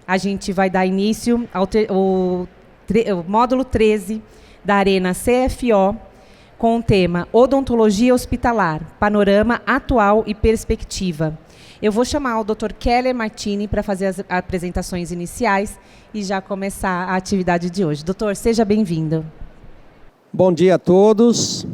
A gente vai dar início ao o módulo 13 da Arena CFO, com o tema Odontologia Hospitalar, Panorama Atual e Perspectiva. Eu vou chamar o Dr. Keller Martini para fazer as apresentações iniciais e já começar a atividade de hoje. Doutor, seja bem-vindo. Bom dia a todos.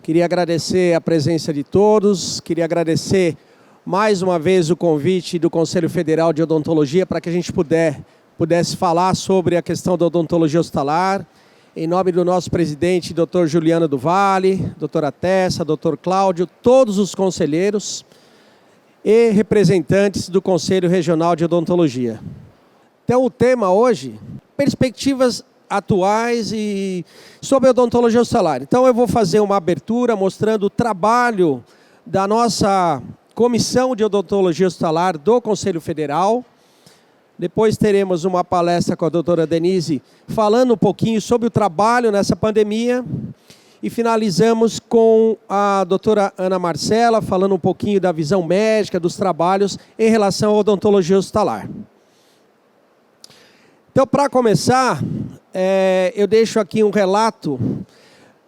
Queria agradecer a presença de todos, queria agradecer mais uma vez o convite do Conselho Federal de Odontologia para que a gente pudesse falar sobre a questão da odontologia hospitalar. Em nome do nosso presidente, Dr. Juliano do Vale, doutora Tessa, Dr. Cláudio, todos os conselheiros e representantes do Conselho Regional de Odontologia. Então, o tema hoje, perspectivas atuais e sobre a odontologia hospitalar. Então, eu vou fazer uma abertura mostrando o trabalho da nossa Comissão de Odontologia Hospitalar do Conselho Federal. Depois teremos uma palestra com a doutora Denise falando um pouquinho sobre o trabalho nessa pandemia. E finalizamos com a doutora Ana Marcela falando um pouquinho da visão médica, dos trabalhos em relação à odontologia hospitalar. Então, para começar, eu deixo aqui um relato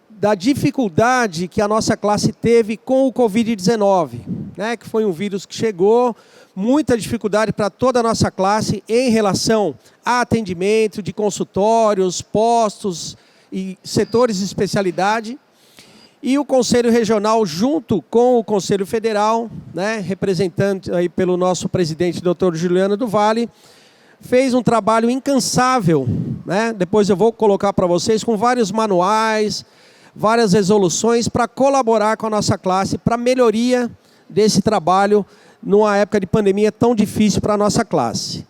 da dificuldade que a nossa classe teve com o Covid-19, né, que foi um vírus que chegou, muita dificuldade para toda a nossa classe em relação a atendimento de consultórios, postos e setores de especialidade. E o Conselho Regional, junto com o Conselho Federal, né, representante aí pelo nosso presidente, Dr. Juliano do Vale, fez um trabalho incansável, né? Depois eu vou colocar para vocês com vários manuais, várias resoluções para colaborar com a nossa classe para a melhoria desse trabalho numa época de pandemia tão difícil para a nossa classe.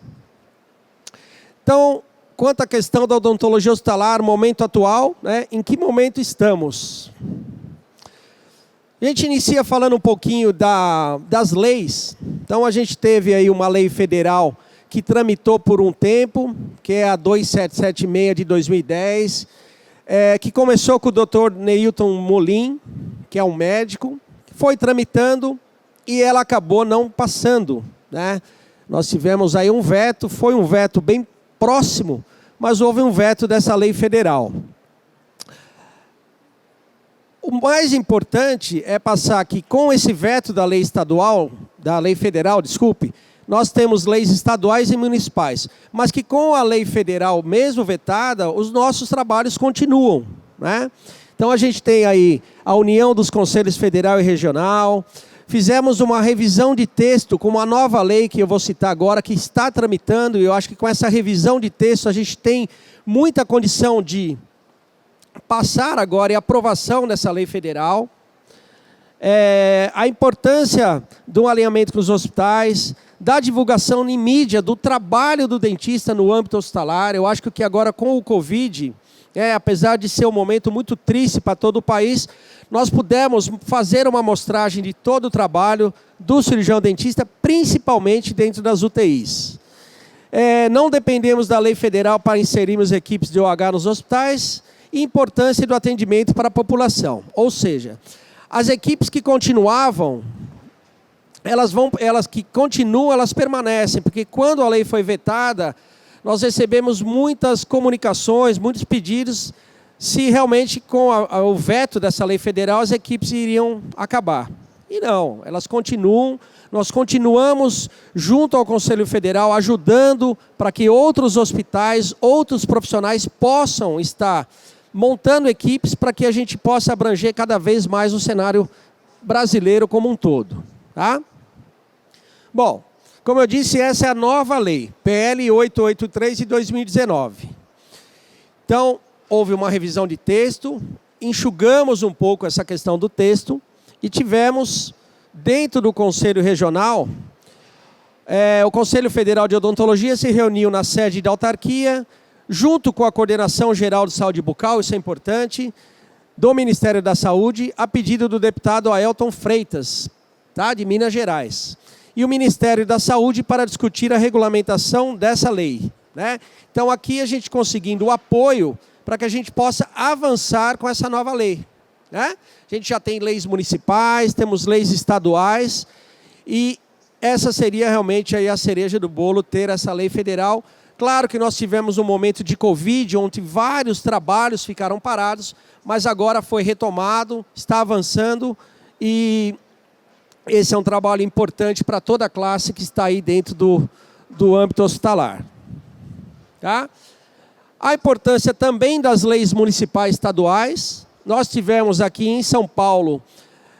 Então, quanto à questão da odontologia hospitalar, momento atual, né, em que momento estamos? A gente inicia falando um pouquinho das leis. Então, a gente teve aí uma lei federal que tramitou por um tempo, que é a 2776 de 2010, que começou com o Dr. Neilton Molin, que é um médico, foi tramitando e ela acabou não passando, né? Nós tivemos aí um veto, foi um veto bem próximo, mas houve um veto dessa lei federal. O mais importante é passar que com esse veto da lei estadual, da lei federal, desculpe, nós temos leis estaduais e municipais, mas que com a lei federal, mesmo vetada, os nossos trabalhos continuam, né? Então a gente tem aí a união dos conselhos federal e regional, fizemos uma revisão de texto com uma nova lei que eu vou citar agora, que está tramitando, e eu acho que com essa revisão de texto a gente tem muita condição de passar agora em aprovação dessa lei federal. A importância do alinhamento com os hospitais, da divulgação em mídia do trabalho do dentista no âmbito hospitalar. Eu acho que agora com o Covid, apesar de ser um momento muito triste para todo o país, nós pudemos fazer uma amostragem de todo o trabalho do cirurgião dentista, principalmente dentro das UTIs. Não dependemos da lei federal para inserirmos equipes de OH nos hospitais, e importância do atendimento para a população. Ou seja, as equipes que continuavam, elas que continuam, elas permanecem, porque quando a lei foi vetada, nós recebemos muitas comunicações, muitos pedidos, se realmente com o veto dessa lei federal as equipes iriam acabar. E não, elas continuam, nós continuamos junto ao Conselho Federal, ajudando para que outros hospitais, outros profissionais possam estar montando equipes para que a gente possa abranger cada vez mais o cenário brasileiro como um todo, tá? Bom, como eu disse, essa é a nova lei, PL 883 de 2019. Então, houve uma revisão de texto, enxugamos um pouco essa questão do texto e tivemos, dentro do Conselho Regional, o Conselho Federal de Odontologia se reuniu na sede da autarquia, junto com a Coordenação Geral de Saúde Bucal, isso é importante, do Ministério da Saúde, a pedido do deputado Aelton Freitas, tá, de Minas Gerais. E o Ministério da Saúde para discutir a regulamentação dessa lei, né? Então, aqui a gente conseguindo o apoio para que a gente possa avançar com essa nova lei, né? A gente já tem leis municipais, temos leis estaduais, e essa seria realmente aí a cereja do bolo, ter essa lei federal. Claro que nós tivemos um momento de Covid, onde vários trabalhos ficaram parados, mas agora foi retomado, está avançando, e esse é um trabalho importante para toda a classe que está aí dentro do âmbito hospitalar. Tá? A importância também das leis municipais estaduais. Nós tivemos aqui em São Paulo,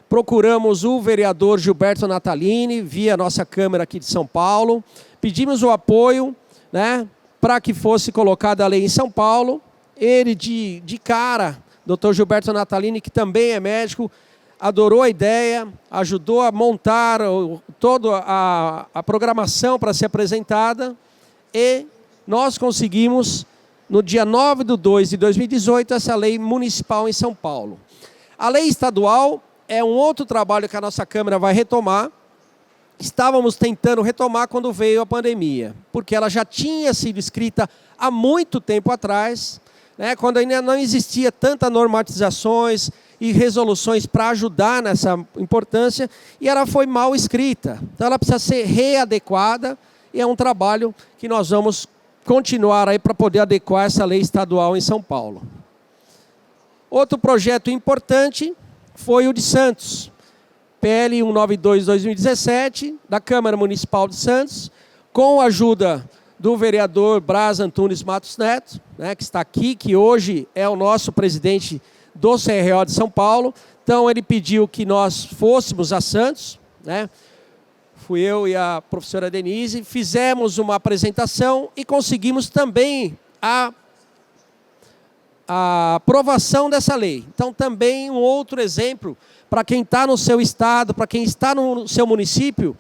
procuramos o vereador Gilberto Natalini, via nossa Câmara aqui de São Paulo, pedimos o apoio, né, para que fosse colocada a lei em São Paulo. Ele, de cara, Dr. Gilberto Natalini, que também é médico, adorou a ideia, ajudou a montar toda a programação para ser apresentada, e nós conseguimos, no dia 9/2/2018, essa lei municipal em São Paulo. A lei estadual é um outro trabalho que a nossa Câmara vai retomar. Estávamos tentando retomar quando veio a pandemia, porque ela já tinha sido escrita há muito tempo atrás, né, quando ainda não existia tanta normatizações e resoluções para ajudar nessa importância, e ela foi mal escrita. Então ela precisa ser readequada, e é um trabalho que nós vamos continuar aí para poder adequar essa lei estadual em São Paulo. Outro projeto importante foi o de Santos, PL 192/2017, da Câmara Municipal de Santos, com a ajuda do vereador Braz Antunes Matos Neto, né, que está aqui, que hoje é o nosso presidente do CRO de São Paulo. Então ele pediu que nós fôssemos a Santos, né? Fui eu e a professora Denise, fizemos uma apresentação e conseguimos também a aprovação dessa lei. Então também um outro exemplo para quem está no seu estado, para quem está no seu município,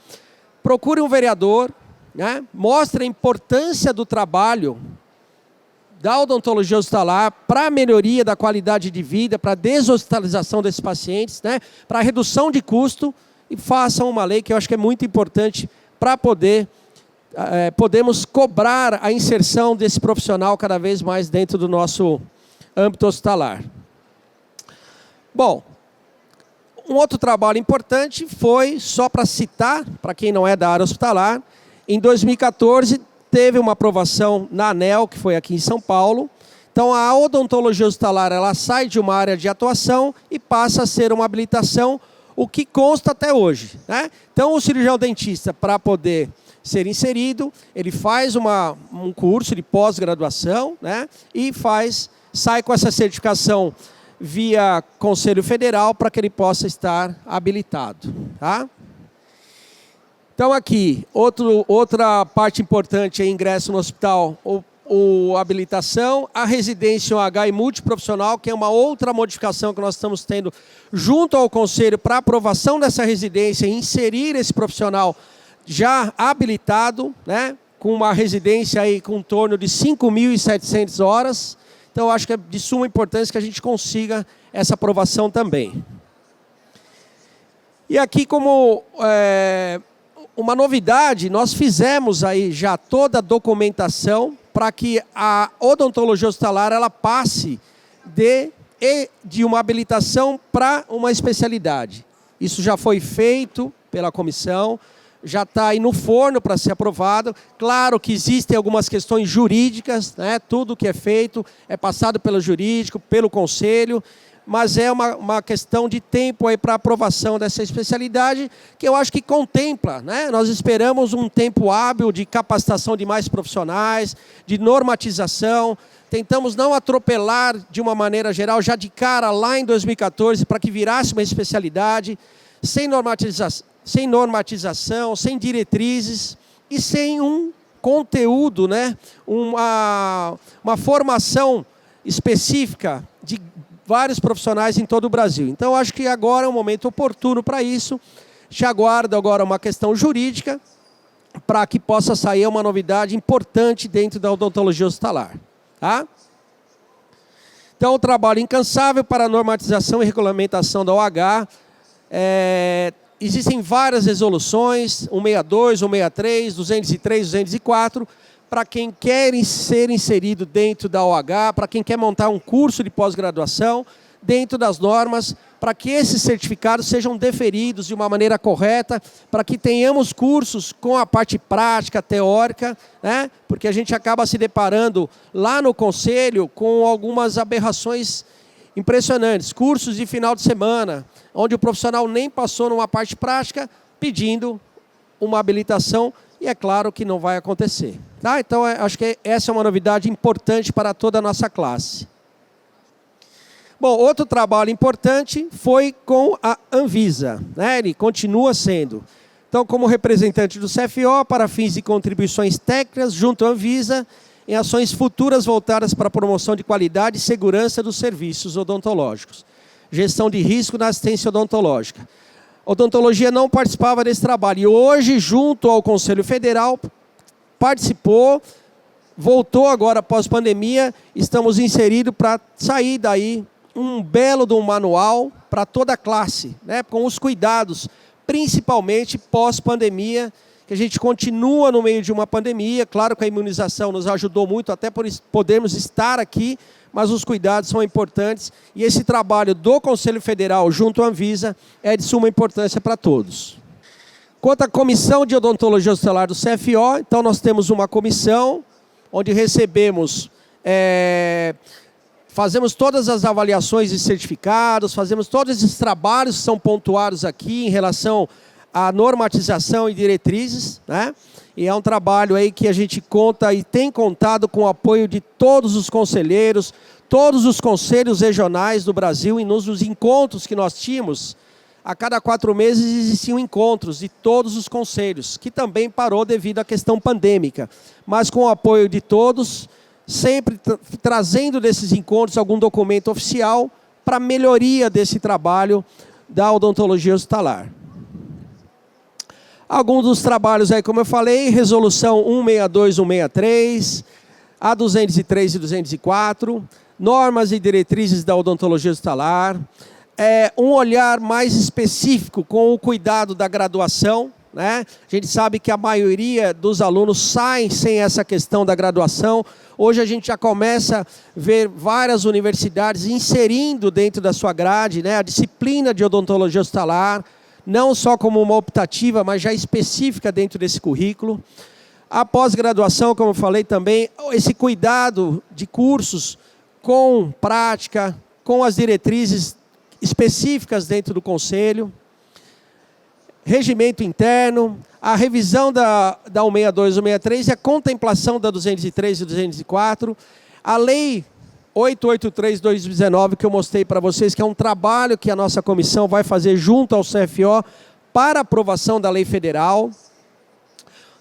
procure um vereador, né? Mostre a importância do trabalho da odontologia hospitalar para a melhoria da qualidade de vida, para a deshospitalização desses pacientes, né? Para a redução de custo, e façam uma lei que eu acho que é muito importante para podermos cobrar a inserção desse profissional cada vez mais dentro do nosso âmbito hospitalar. Bom, um outro trabalho importante foi, só para citar, para quem não é da área hospitalar, em 2014 teve uma aprovação na ANEEL, que foi aqui em São Paulo. Então a odontologia hospitalar, ela sai de uma área de atuação e passa a ser uma habilitação, o que consta até hoje, né? Então o cirurgião dentista, para poder ser inserido, ele faz um curso de pós-graduação, né? E sai com essa certificação via Conselho Federal para que ele possa estar habilitado. Tá? Então aqui, outra parte importante é ingresso no hospital, ou habilitação, a residência OH e multiprofissional, que é uma outra modificação que nós estamos tendo junto ao Conselho para aprovação dessa residência e inserir esse profissional já habilitado, né, com uma residência aí com em torno de 5.700 horas. Então, eu acho que é de suma importância que a gente consiga essa aprovação também. E aqui, como uma novidade, nós fizemos aí já toda a documentação para que a odontologia hospitalar ela passe de uma habilitação para uma especialidade. Isso já foi feito pela comissão, já está aí no forno para ser aprovado. Claro que existem algumas questões jurídicas, né? Tudo que é feito é passado pelo jurídico, pelo conselho, mas é uma questão de tempo aí para aprovação dessa especialidade, que eu acho que contempla, né? Nós esperamos um tempo hábil de capacitação de mais profissionais, de normatização. Tentamos não atropelar de uma maneira geral, já de cara lá em 2014, para que virasse uma especialidade, sem normatização, sem diretrizes e sem um conteúdo, né? Uma formação específica de vários profissionais em todo o Brasil. Então, acho que agora é um momento oportuno para isso. Já aguardo agora uma questão jurídica para que possa sair uma novidade importante dentro da odontologia hospitalar. Tá? Então, o trabalho incansável para a normatização e regulamentação da OH. Existem várias resoluções, 162, 163, 203, 204, para quem quer ser inserido dentro da OH, para quem quer montar um curso de pós-graduação, dentro das normas, para que esses certificados sejam deferidos de uma maneira correta, para que tenhamos cursos com a parte prática, teórica, né? Porque a gente acaba se deparando lá no conselho com algumas aberrações impressionantes. Cursos de final de semana, onde o profissional nem passou numa parte prática, pedindo uma habilitação, e é claro que não vai acontecer. Tá? Então, acho que essa é uma novidade importante para toda a nossa classe. Bom, outro trabalho importante foi com a Anvisa, né? Ele continua sendo. Então, como representante do CFO, para fins de contribuições técnicas, junto à Anvisa, em ações futuras voltadas para a promoção de qualidade e segurança dos serviços odontológicos. Gestão de risco na assistência odontológica. A odontologia não participava desse trabalho. E hoje, junto ao Conselho Federal, participou, voltou agora após pandemia, estamos inseridos para sair daí um belo de um manual para toda a classe, né, com os cuidados, principalmente pós-pandemia, que a gente continua no meio de uma pandemia. Claro que a imunização nos ajudou muito, até por podermos estar aqui, mas os cuidados são importantes. E esse trabalho do Conselho Federal junto à Anvisa é de suma importância para todos. Quanto à Comissão de Odontologia Hospitalar do CFO, então nós temos uma comissão onde recebemos... Fazemos todas as avaliações e certificados, fazemos todos esses trabalhos que são pontuados aqui em relação à normatização e diretrizes, né? E é um trabalho aí que a gente conta e tem contado com o apoio de todos os conselheiros, todos os conselhos regionais do Brasil, e nos encontros que nós tínhamos, a cada 4 meses existiam encontros de todos os conselhos, que também parou devido à questão pandêmica, mas com o apoio de todos, sempre trazendo desses encontros algum documento oficial para melhoria desse trabalho da odontologia hospitalar. Alguns dos trabalhos aí, como eu falei, resolução 162, 163, a 203 e 204, normas e diretrizes da odontologia hospitalar, um olhar mais específico com o cuidado da graduação, né? A gente sabe que a maioria dos alunos saem sem essa questão da graduação. Hoje a gente já começa a ver várias universidades inserindo dentro da sua grade, né, a disciplina de odontologia hospitalar, não só como uma optativa, mas já específica dentro desse currículo. A pós-graduação, como eu falei também, esse cuidado de cursos com prática, com as diretrizes específicas dentro do conselho. Regimento interno, a revisão da 162 e 163 e a contemplação da 203 e 204, a lei 883/2019, que eu mostrei para vocês, que é um trabalho que a nossa comissão vai fazer junto ao CFO para aprovação da lei federal,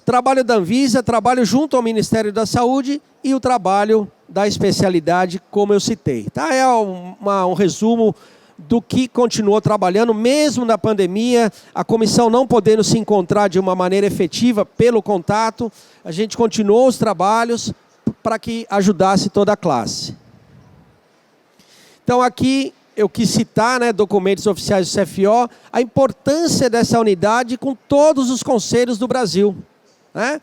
trabalho da Anvisa, trabalho junto ao Ministério da Saúde e o trabalho da especialidade, como eu citei. Tá? É um resumo do que continuou trabalhando, mesmo na pandemia, a comissão não podendo se encontrar de uma maneira efetiva pelo contato, a gente continuou os trabalhos para que ajudasse toda a classe. Então aqui eu quis citar, né, documentos oficiais do CFO, a importância dessa unidade com todos os conselhos do Brasil, né?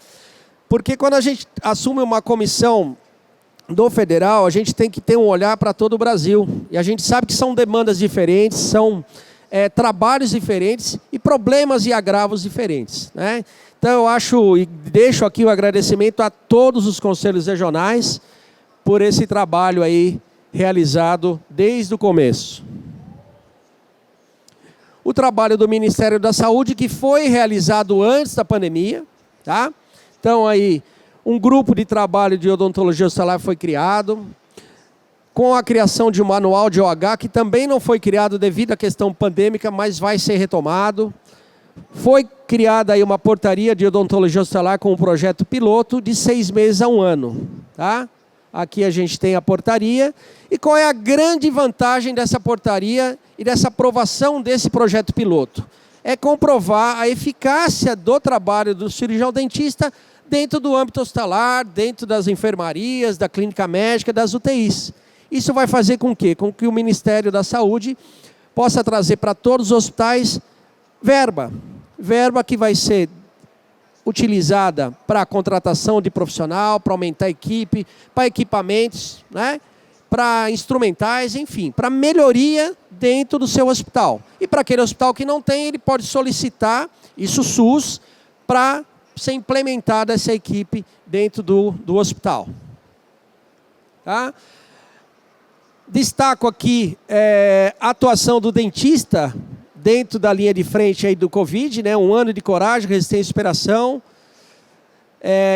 Porque quando a gente assume uma comissão do federal, a gente tem que ter um olhar para todo o Brasil. E a gente sabe que são demandas diferentes, são trabalhos diferentes e problemas e agravos diferentes, né? Então eu acho e deixo aqui o agradecimento a todos os conselhos regionais por esse trabalho aí realizado desde o começo. O trabalho do Ministério da Saúde, que foi realizado antes da pandemia, tá? Então aí um grupo de trabalho de odontologia hospitalar foi criado, com a criação de um manual de OH, que também não foi criado devido à questão pandêmica, mas vai ser retomado. Foi criada aí uma portaria de odontologia hospitalar com um projeto piloto de 6 meses a 1 ano. Tá? Aqui a gente tem a portaria. E qual é a grande vantagem dessa portaria e dessa aprovação desse projeto piloto? É comprovar a eficácia do trabalho do cirurgião dentista dentro do âmbito hospitalar, dentro das enfermarias, da clínica médica, das UTIs. Isso vai fazer com que o Ministério da Saúde possa trazer para todos os hospitais verba que vai ser utilizada para a contratação de profissional, para aumentar a equipe, para equipamentos, né? para instrumentais, enfim, para melhoria dentro do seu hospital. E para aquele hospital que não tem, ele pode solicitar, isso SUS, para ser implementada essa equipe dentro do hospital. Tá? Destaco aqui a atuação do dentista dentro da linha de frente aí do Covid, né? 1 ano de coragem, resistência e superação.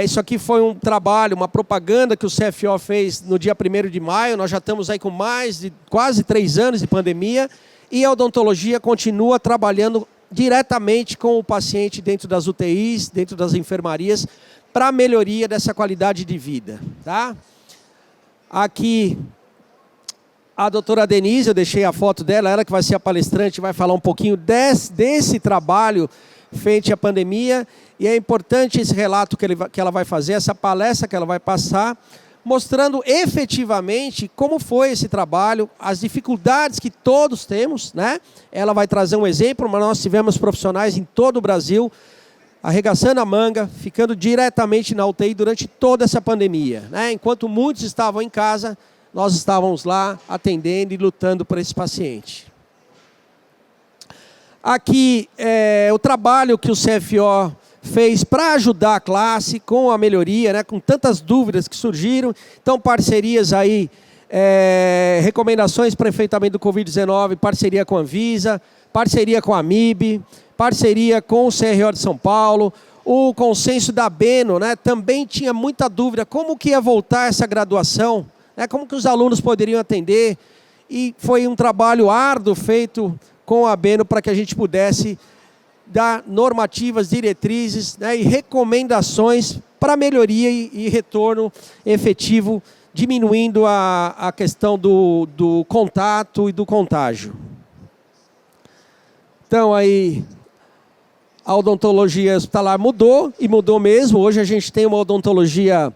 Isso aqui foi um trabalho, uma propaganda que o CFO fez no dia 1º de maio. Nós já estamos aí com mais de quase 3 anos de pandemia e a odontologia continua trabalhando diretamente com o paciente dentro das UTIs, dentro das enfermarias, para a melhoria dessa qualidade de vida. Tá? Aqui, a doutora Denise, eu deixei a foto dela, ela que vai ser a palestrante, vai falar um pouquinho desse trabalho frente à pandemia. E é importante esse relato que ela vai fazer, essa palestra que ela vai passar, mostrando efetivamente como foi esse trabalho, as dificuldades que todos temos, né? Ela vai trazer um exemplo, mas nós tivemos profissionais em todo o Brasil, arregaçando a manga, ficando diretamente na UTI durante toda essa pandemia, né? Enquanto muitos estavam em casa, nós estávamos lá atendendo e lutando por esse paciente. Aqui o trabalho que o CFO fez para ajudar a classe com a melhoria, né, com tantas dúvidas que surgiram. Então, parcerias aí, recomendações para enfrentamento do Covid-19, parceria com a Anvisa, parceria com a AMIB, parceria com o CRO de São Paulo, o consenso da Beno, né, também tinha muita dúvida, como que ia voltar essa graduação, né, como que os alunos poderiam atender, e foi um trabalho árduo feito com a Beno para que a gente pudesse dar normativas, diretrizes, né, e recomendações para melhoria e retorno efetivo, diminuindo a questão do contato e do contágio. Então, aí, a odontologia hospitalar mudou, e mudou mesmo. Hoje a gente tem uma odontologia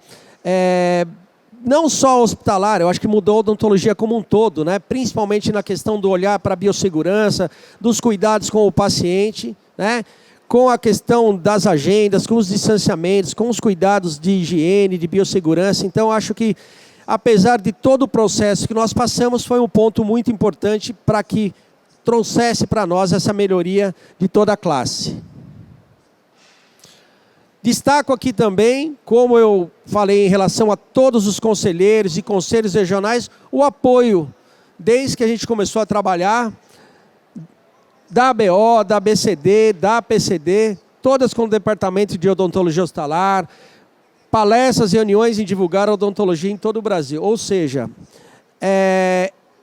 não só hospitalar, eu acho que mudou a odontologia como um todo, né? Principalmente na questão do olhar para a biossegurança, dos cuidados com o paciente, né? Com a questão das agendas, com os distanciamentos, com os cuidados de higiene, de biossegurança. Então, acho que, apesar de todo o processo que nós passamos, foi um ponto muito importante para que trouxesse para nós essa melhoria de toda a classe. Destaco aqui também, como eu falei em relação a todos os conselheiros e conselhos regionais, o apoio, desde que a gente começou a trabalhar, da ABO, da ABCD, da APCD, todas com o Departamento de Odontologia Hospitalar, palestras, reuniões em divulgar a odontologia em todo o Brasil. Ou seja,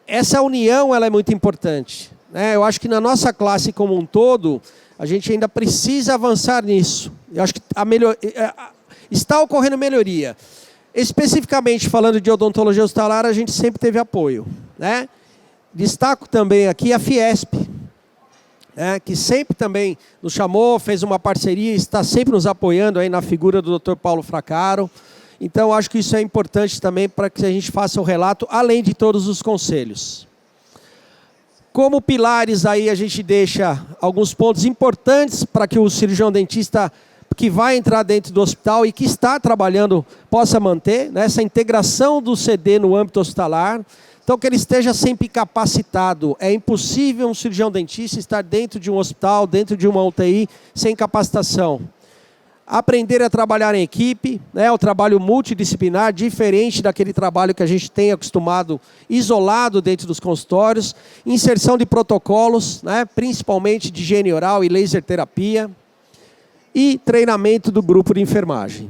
essa união ela é muito importante, né? Eu acho que na nossa classe como um todo, a gente ainda precisa avançar nisso. Eu acho que está ocorrendo melhoria. Especificamente falando de odontologia hospitalar, a gente sempre teve apoio, né? Destaco também aqui a Fiesp, né, que sempre também nos chamou, fez uma parceria, está sempre nos apoiando aí na figura do Dr. Paulo Fracaro. Então, acho que isso é importante também para que a gente faça o relato, além de todos os conselhos. Como pilares aí a gente deixa alguns pontos importantes para que o cirurgião dentista que vai entrar dentro do hospital e que está trabalhando possa manter, né, essa integração do CD no âmbito hospitalar. Então, que ele esteja sempre capacitado. É impossível um cirurgião dentista estar dentro de um hospital, dentro de uma UTI, sem capacitação. Aprender a trabalhar em equipe, né, o trabalho multidisciplinar, diferente daquele trabalho que a gente tem acostumado, isolado dentro dos consultórios. Inserção de protocolos, né, principalmente de higiene oral e laser terapia. E treinamento do grupo de enfermagem.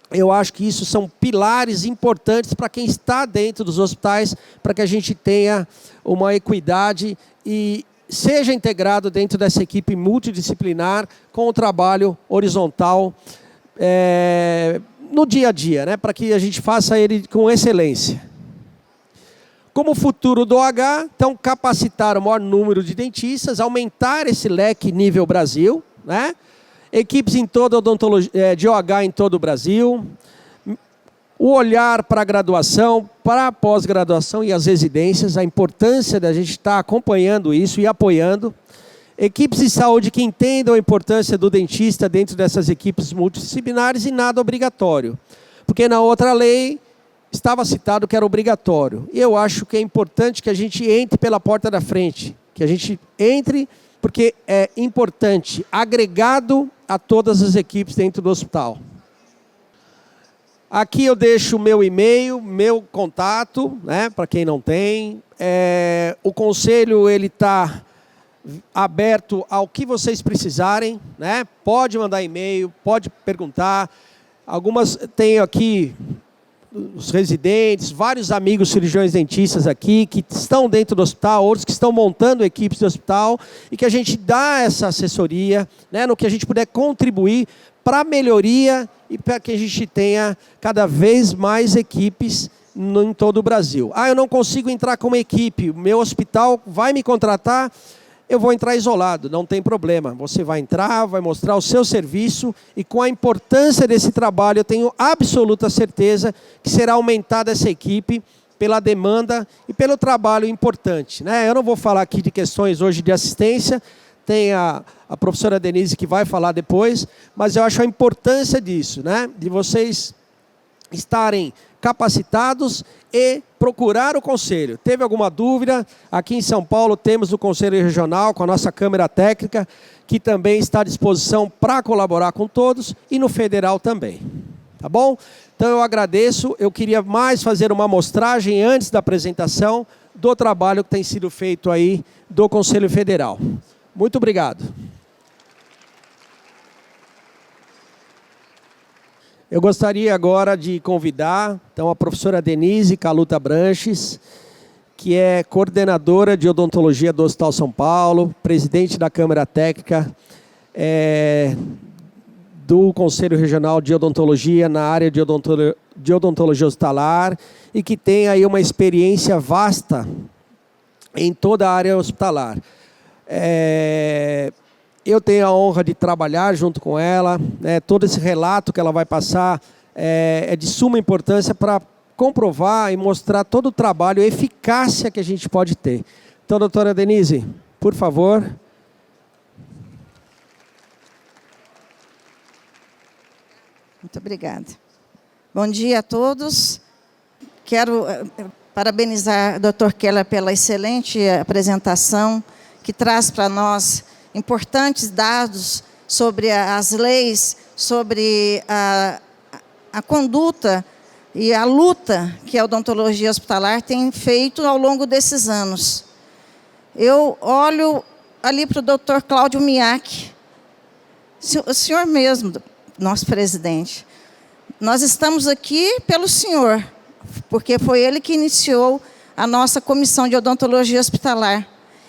Eu acho que isso são pilares importantes para quem está dentro dos hospitais, para que a gente tenha uma equidade e seja integrado dentro dessa equipe multidisciplinar com o trabalho horizontal no dia a dia, né, para que a gente faça ele com excelência. Como futuro do OH, então capacitar o maior número de dentistas, aumentar esse leque nível Brasil, né? Equipes em toda odontologia, de OH em todo o Brasil, o olhar para a graduação, para a pós-graduação e as residências, a importância da gente estar acompanhando isso e apoiando. Equipes de saúde que entendam a importância do dentista dentro dessas equipes multidisciplinares e nada obrigatório. Porque na outra lei, estava citado que era obrigatório. E eu acho que é importante que a gente entre pela porta da frente, que a gente entre porque é importante, agregado a todas as equipes dentro do hospital. Aqui eu deixo o meu e-mail, meu contato, né, para quem não tem. O conselho ele está aberto ao que vocês precisarem, né? Pode mandar e-mail, pode perguntar. Tenho aqui os residentes, vários amigos cirurgiões dentistas aqui que estão dentro do hospital, outros que estão montando equipes do hospital e que a gente dá essa assessoria, né, no que a gente puder contribuir para a melhoria e para que a gente tenha cada vez mais equipes em todo o Brasil. Eu não consigo entrar como equipe, o meu hospital vai me contratar, eu vou entrar isolado, não tem problema. Você vai entrar, vai mostrar o seu serviço e com a importância desse trabalho, eu tenho absoluta certeza que será aumentada essa equipe pela demanda e pelo trabalho importante, né? Eu não vou falar aqui de questões hoje de assistência, tem a professora Denise que vai falar depois, mas eu acho a importância disso, né? De vocês estarem capacitados e procurar o conselho. Teve alguma dúvida? Aqui em São Paulo temos o Conselho Regional com a nossa Câmara Técnica, que também está à disposição para colaborar com todos, e no Federal também. Tá bom? Então eu agradeço, eu queria mais fazer uma amostragem antes da apresentação do trabalho que tem sido feito aí do Conselho Federal. Muito obrigado. Eu gostaria agora de convidar então, a professora Denise Caluta Branches, que é coordenadora de odontologia do Hospital São Paulo, presidente da Câmara Técnica do Conselho Regional de Odontologia na área de odontologia hospitalar e que tem aí uma experiência vasta em toda a área hospitalar. Eu tenho a honra de trabalhar junto com ela, né? Todo esse relato que ela vai passar é de suma importância para comprovar e mostrar todo o trabalho, a eficácia que a gente pode ter. Então, doutora Denise, por favor. Muito obrigada. Bom dia a todos. Quero parabenizar o Dr. Keller pela excelente apresentação, que traz para nós importantes dados sobre as leis, sobre a conduta e a luta que a odontologia hospitalar tem feito ao longo desses anos. Eu olho ali para o Dr. Cláudio Miak, o senhor mesmo, nosso presidente. Nós estamos aqui pelo senhor, porque foi ele que iniciou a nossa comissão de odontologia hospitalar.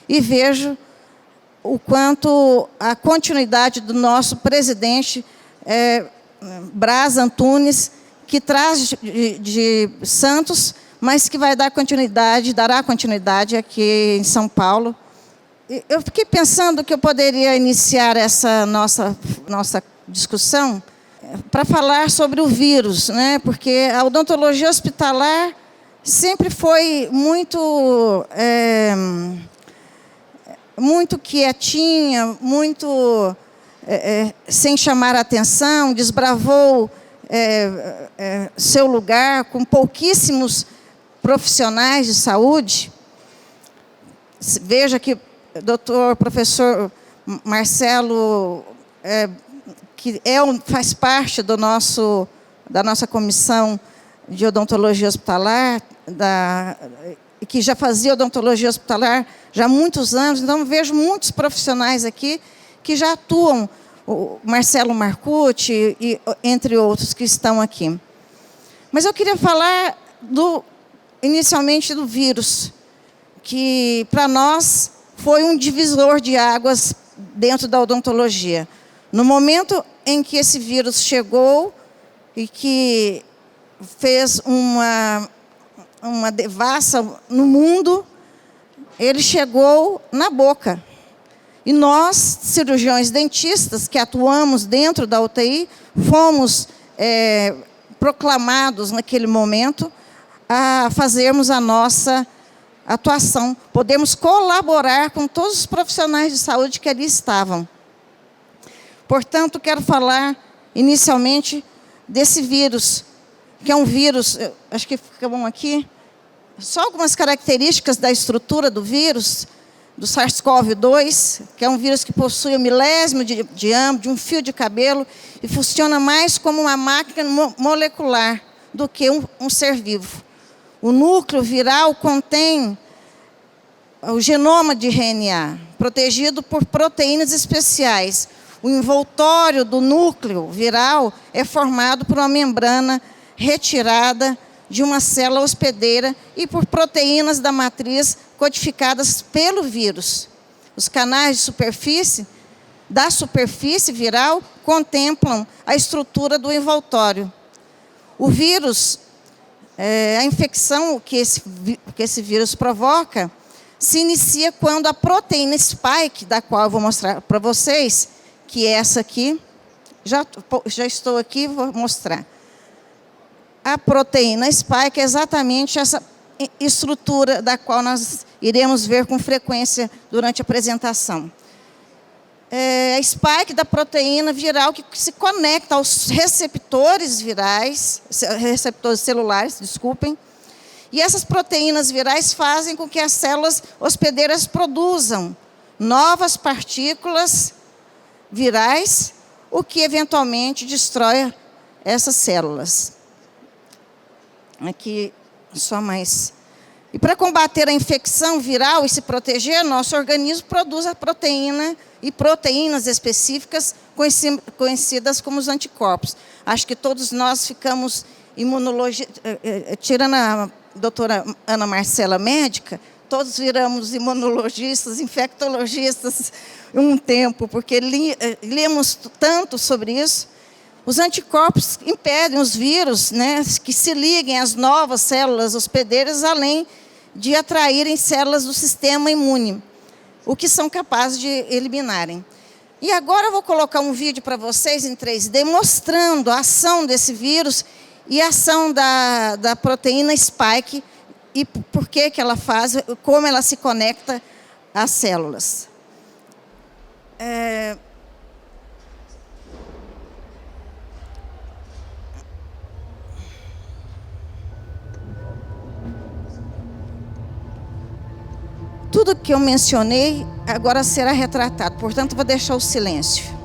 E vejo o quanto a continuidade do nosso presidente, Braz Antunes, que traz de Santos, mas que vai dar continuidade, dará continuidade aqui em São Paulo. Eu fiquei pensando que eu poderia iniciar essa nossa discussão para falar sobre o vírus, né? Porque a odontologia hospitalar sempre foi muito quietinha, muito sem chamar a atenção, desbravou seu lugar com pouquíssimos profissionais de saúde. Veja que o professor Marcelo, que faz parte da nossa comissão de odontologia hospitalar, que já fazia odontologia hospitalar já há muitos anos, então vejo muitos profissionais aqui que já atuam, o Marcelo Marcucci, entre outros que estão aqui. Mas eu queria falar inicialmente do vírus, que para nós foi um divisor de águas dentro da odontologia. No momento em que esse vírus chegou e que fez uma devassa no mundo, ele chegou na boca. E nós, cirurgiões dentistas, que atuamos dentro da UTI, fomos proclamados naquele momento a fazermos a nossa atuação. Podemos colaborar com todos os profissionais de saúde que ali estavam. Portanto, quero falar inicialmente desse vírus, que é um vírus, acho que fica bom aqui, só algumas características da estrutura do vírus, do SARS-CoV-2, que é um vírus que possui um milésimo de diâmetro, de um fio de cabelo, e funciona mais como uma máquina molecular do que um ser vivo. O núcleo viral contém o genoma de RNA, protegido por proteínas especiais. O envoltório do núcleo viral é formado por uma membrana retirada de uma célula hospedeira e por proteínas da matriz codificadas pelo vírus. Os canais de superfície da superfície viral contemplam a estrutura do envoltório. O vírus, a infecção que esse vírus provoca, se inicia quando a proteína spike, da qual eu vou mostrar para vocês, que é essa aqui, já estou aqui, vou mostrar. A proteína spike é exatamente essa estrutura da qual nós iremos ver com frequência durante a apresentação. É a spike da proteína viral que se conecta aos receptores virais, receptores celulares, desculpem, e essas proteínas virais fazem com que as células hospedeiras produzam novas partículas virais, o que eventualmente destrói essas células. Aqui, só mais. E para combater a infecção viral e se proteger, nosso organismo produz a proteína e proteínas específicas conhecidas como os anticorpos. Acho que todos nós ficamos tirando a doutora Ana Marcela, médica, todos viramos imunologistas, infectologistas um tempo, porque lemos tanto sobre isso. Os anticorpos impedem os vírus, né, que se liguem às novas células hospedeiras, além de atraírem células do sistema imune, o que são capazes de eliminarem. E agora eu vou colocar um vídeo para vocês em 3D, mostrando a ação desse vírus e a ação da proteína spike, e por que ela faz, como ela se conecta às células. Tudo que eu mencionei agora será retratado, portanto, vou deixar o silêncio.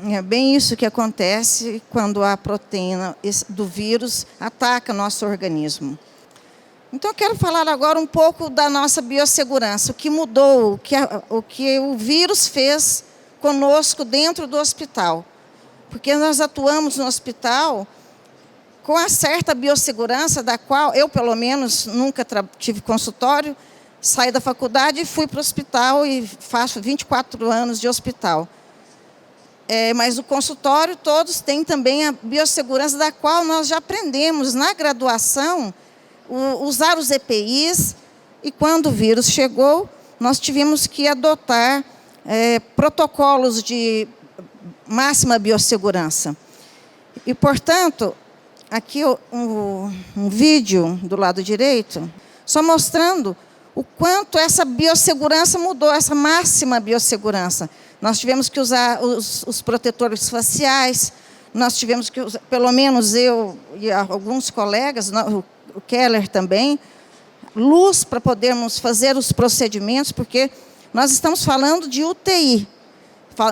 É bem isso que acontece quando a proteína do vírus ataca nosso organismo. Então, eu quero falar agora um pouco da nossa biossegurança, o que mudou, o que o vírus fez conosco dentro do hospital. Porque nós atuamos no hospital com uma certa biossegurança, da qual eu, pelo menos, nunca tive consultório, saí da faculdade e fui para o hospital e faço 24 anos de hospital. Mas o consultório, todos têm também a biossegurança, da qual nós já aprendemos na graduação, usar os EPIs, e quando o vírus chegou, nós tivemos que adotar protocolos de máxima biossegurança. E, portanto, aqui um vídeo do lado direito, só mostrando o quanto essa biossegurança mudou, essa máxima biossegurança. Nós tivemos que usar os protetores faciais, nós tivemos que usar, pelo menos eu e alguns colegas, o Keller também, luz para podermos fazer os procedimentos, porque nós estamos falando de UTI,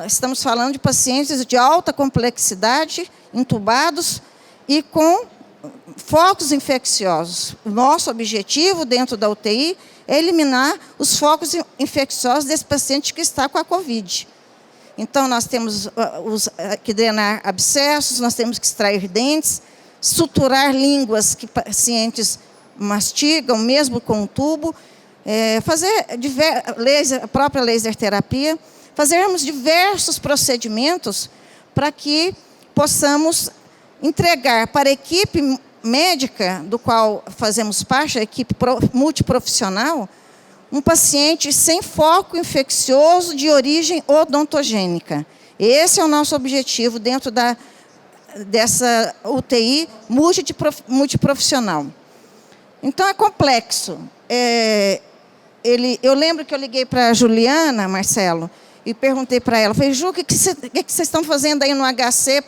estamos falando de pacientes de alta complexidade, entubados e com focos infecciosos. O nosso objetivo dentro da UTI é eliminar os focos infecciosos desse paciente que está com a COVID. Então, nós temos que drenar abscessos, nós temos que extrair dentes, suturar línguas que pacientes mastigam, mesmo com um tubo, fazer a própria laser terapia, fazermos diversos procedimentos para que possamos entregar para a equipe médica, do qual fazemos parte, a equipe multiprofissional, um paciente sem foco infeccioso de origem odontogênica. Esse é o nosso objetivo dentro dessa UTI multiprofissional. Então, é complexo. Eu lembro que eu liguei para a Juliana, Marcelo, e perguntei para ela, falei, Ju, o que vocês estão fazendo aí no HC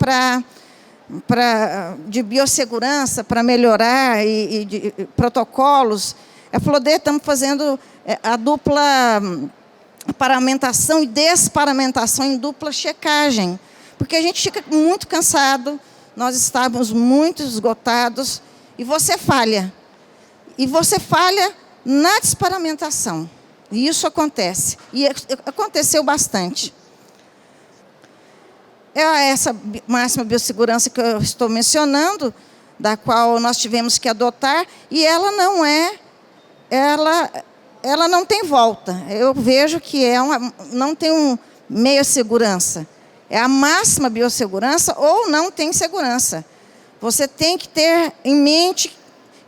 de biossegurança, para melhorar, e de protocolos? Ela falou, estamos fazendo a dupla paramentação e desparamentação em dupla checagem, porque a gente fica muito cansado, nós estávamos muito esgotados, e você falha. E você falha na desparamentação. E isso acontece. E aconteceu bastante. É essa máxima biossegurança que eu estou mencionando, da qual nós tivemos que adotar, e ela não tem volta. Eu vejo que não tem meia segurança. É a máxima biossegurança ou não tem segurança. Você tem que ter em mente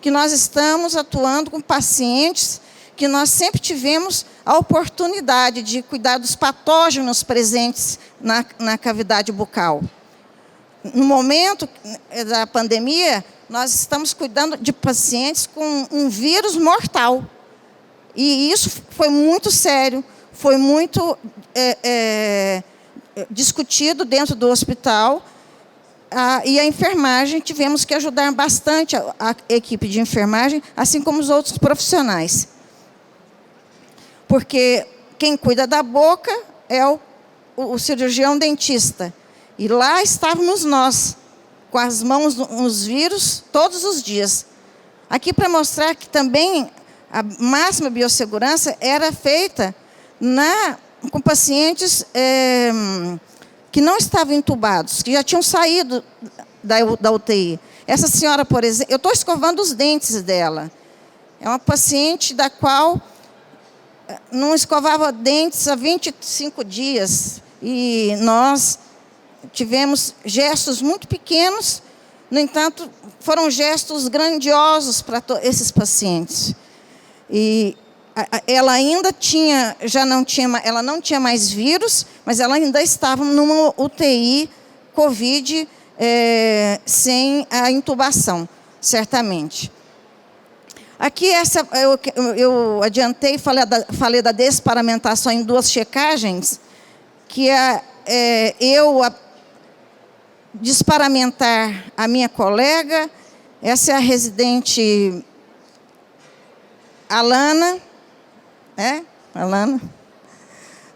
que nós estamos atuando com pacientes que nós sempre tivemos a oportunidade de cuidar dos patógenos presentes na cavidade bucal. No momento da pandemia, nós estamos cuidando de pacientes com um vírus mortal. E isso foi muito sério, foi muito discutido dentro do hospital. E a enfermagem, tivemos que ajudar bastante a equipe de enfermagem, assim como os outros profissionais. Porque quem cuida da boca é o cirurgião dentista. E lá estávamos nós, com as mãos nos vírus, todos os dias. Aqui para mostrar que também a máxima biossegurança era feita com pacientes que não estavam entubados, que já tinham saído da UTI. Essa senhora, por exemplo, eu estou escovando os dentes dela. É uma paciente da qual não escovava dentes há 25 dias. E nós tivemos gestos muito pequenos, no entanto, foram gestos grandiosos para esses pacientes. E ela ainda ela não tinha mais vírus, mas ela ainda estava numa UTI COVID sem a intubação, certamente. Aqui eu adiantei e falei da desparamentação em duas checagens, que eu desparamentar a minha colega, essa é a residente Alana, Alana?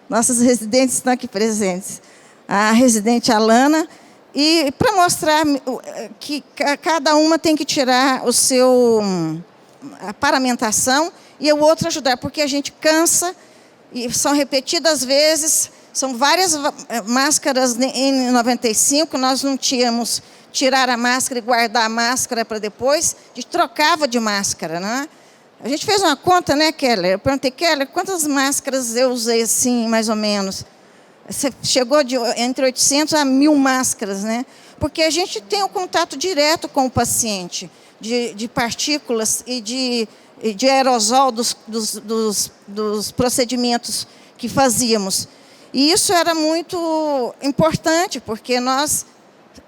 Nossas residentes estão aqui presentes. A residente Alana, e para mostrar que cada uma tem que tirar a paramentação e o outro ajudar, porque a gente cansa, e são repetidas vezes, são várias máscaras N95, nós não tínhamos tirar a máscara e guardar a máscara para depois, a gente trocava de máscara, né? A gente fez uma conta, né, Keller? Eu perguntei, Keller, quantas máscaras eu usei assim, mais ou menos? Você chegou entre 800 a 1.000 máscaras, né? Porque a gente tem um contato direto com o paciente, de partículas e de aerosol dos procedimentos que fazíamos. E isso era muito importante, porque nós,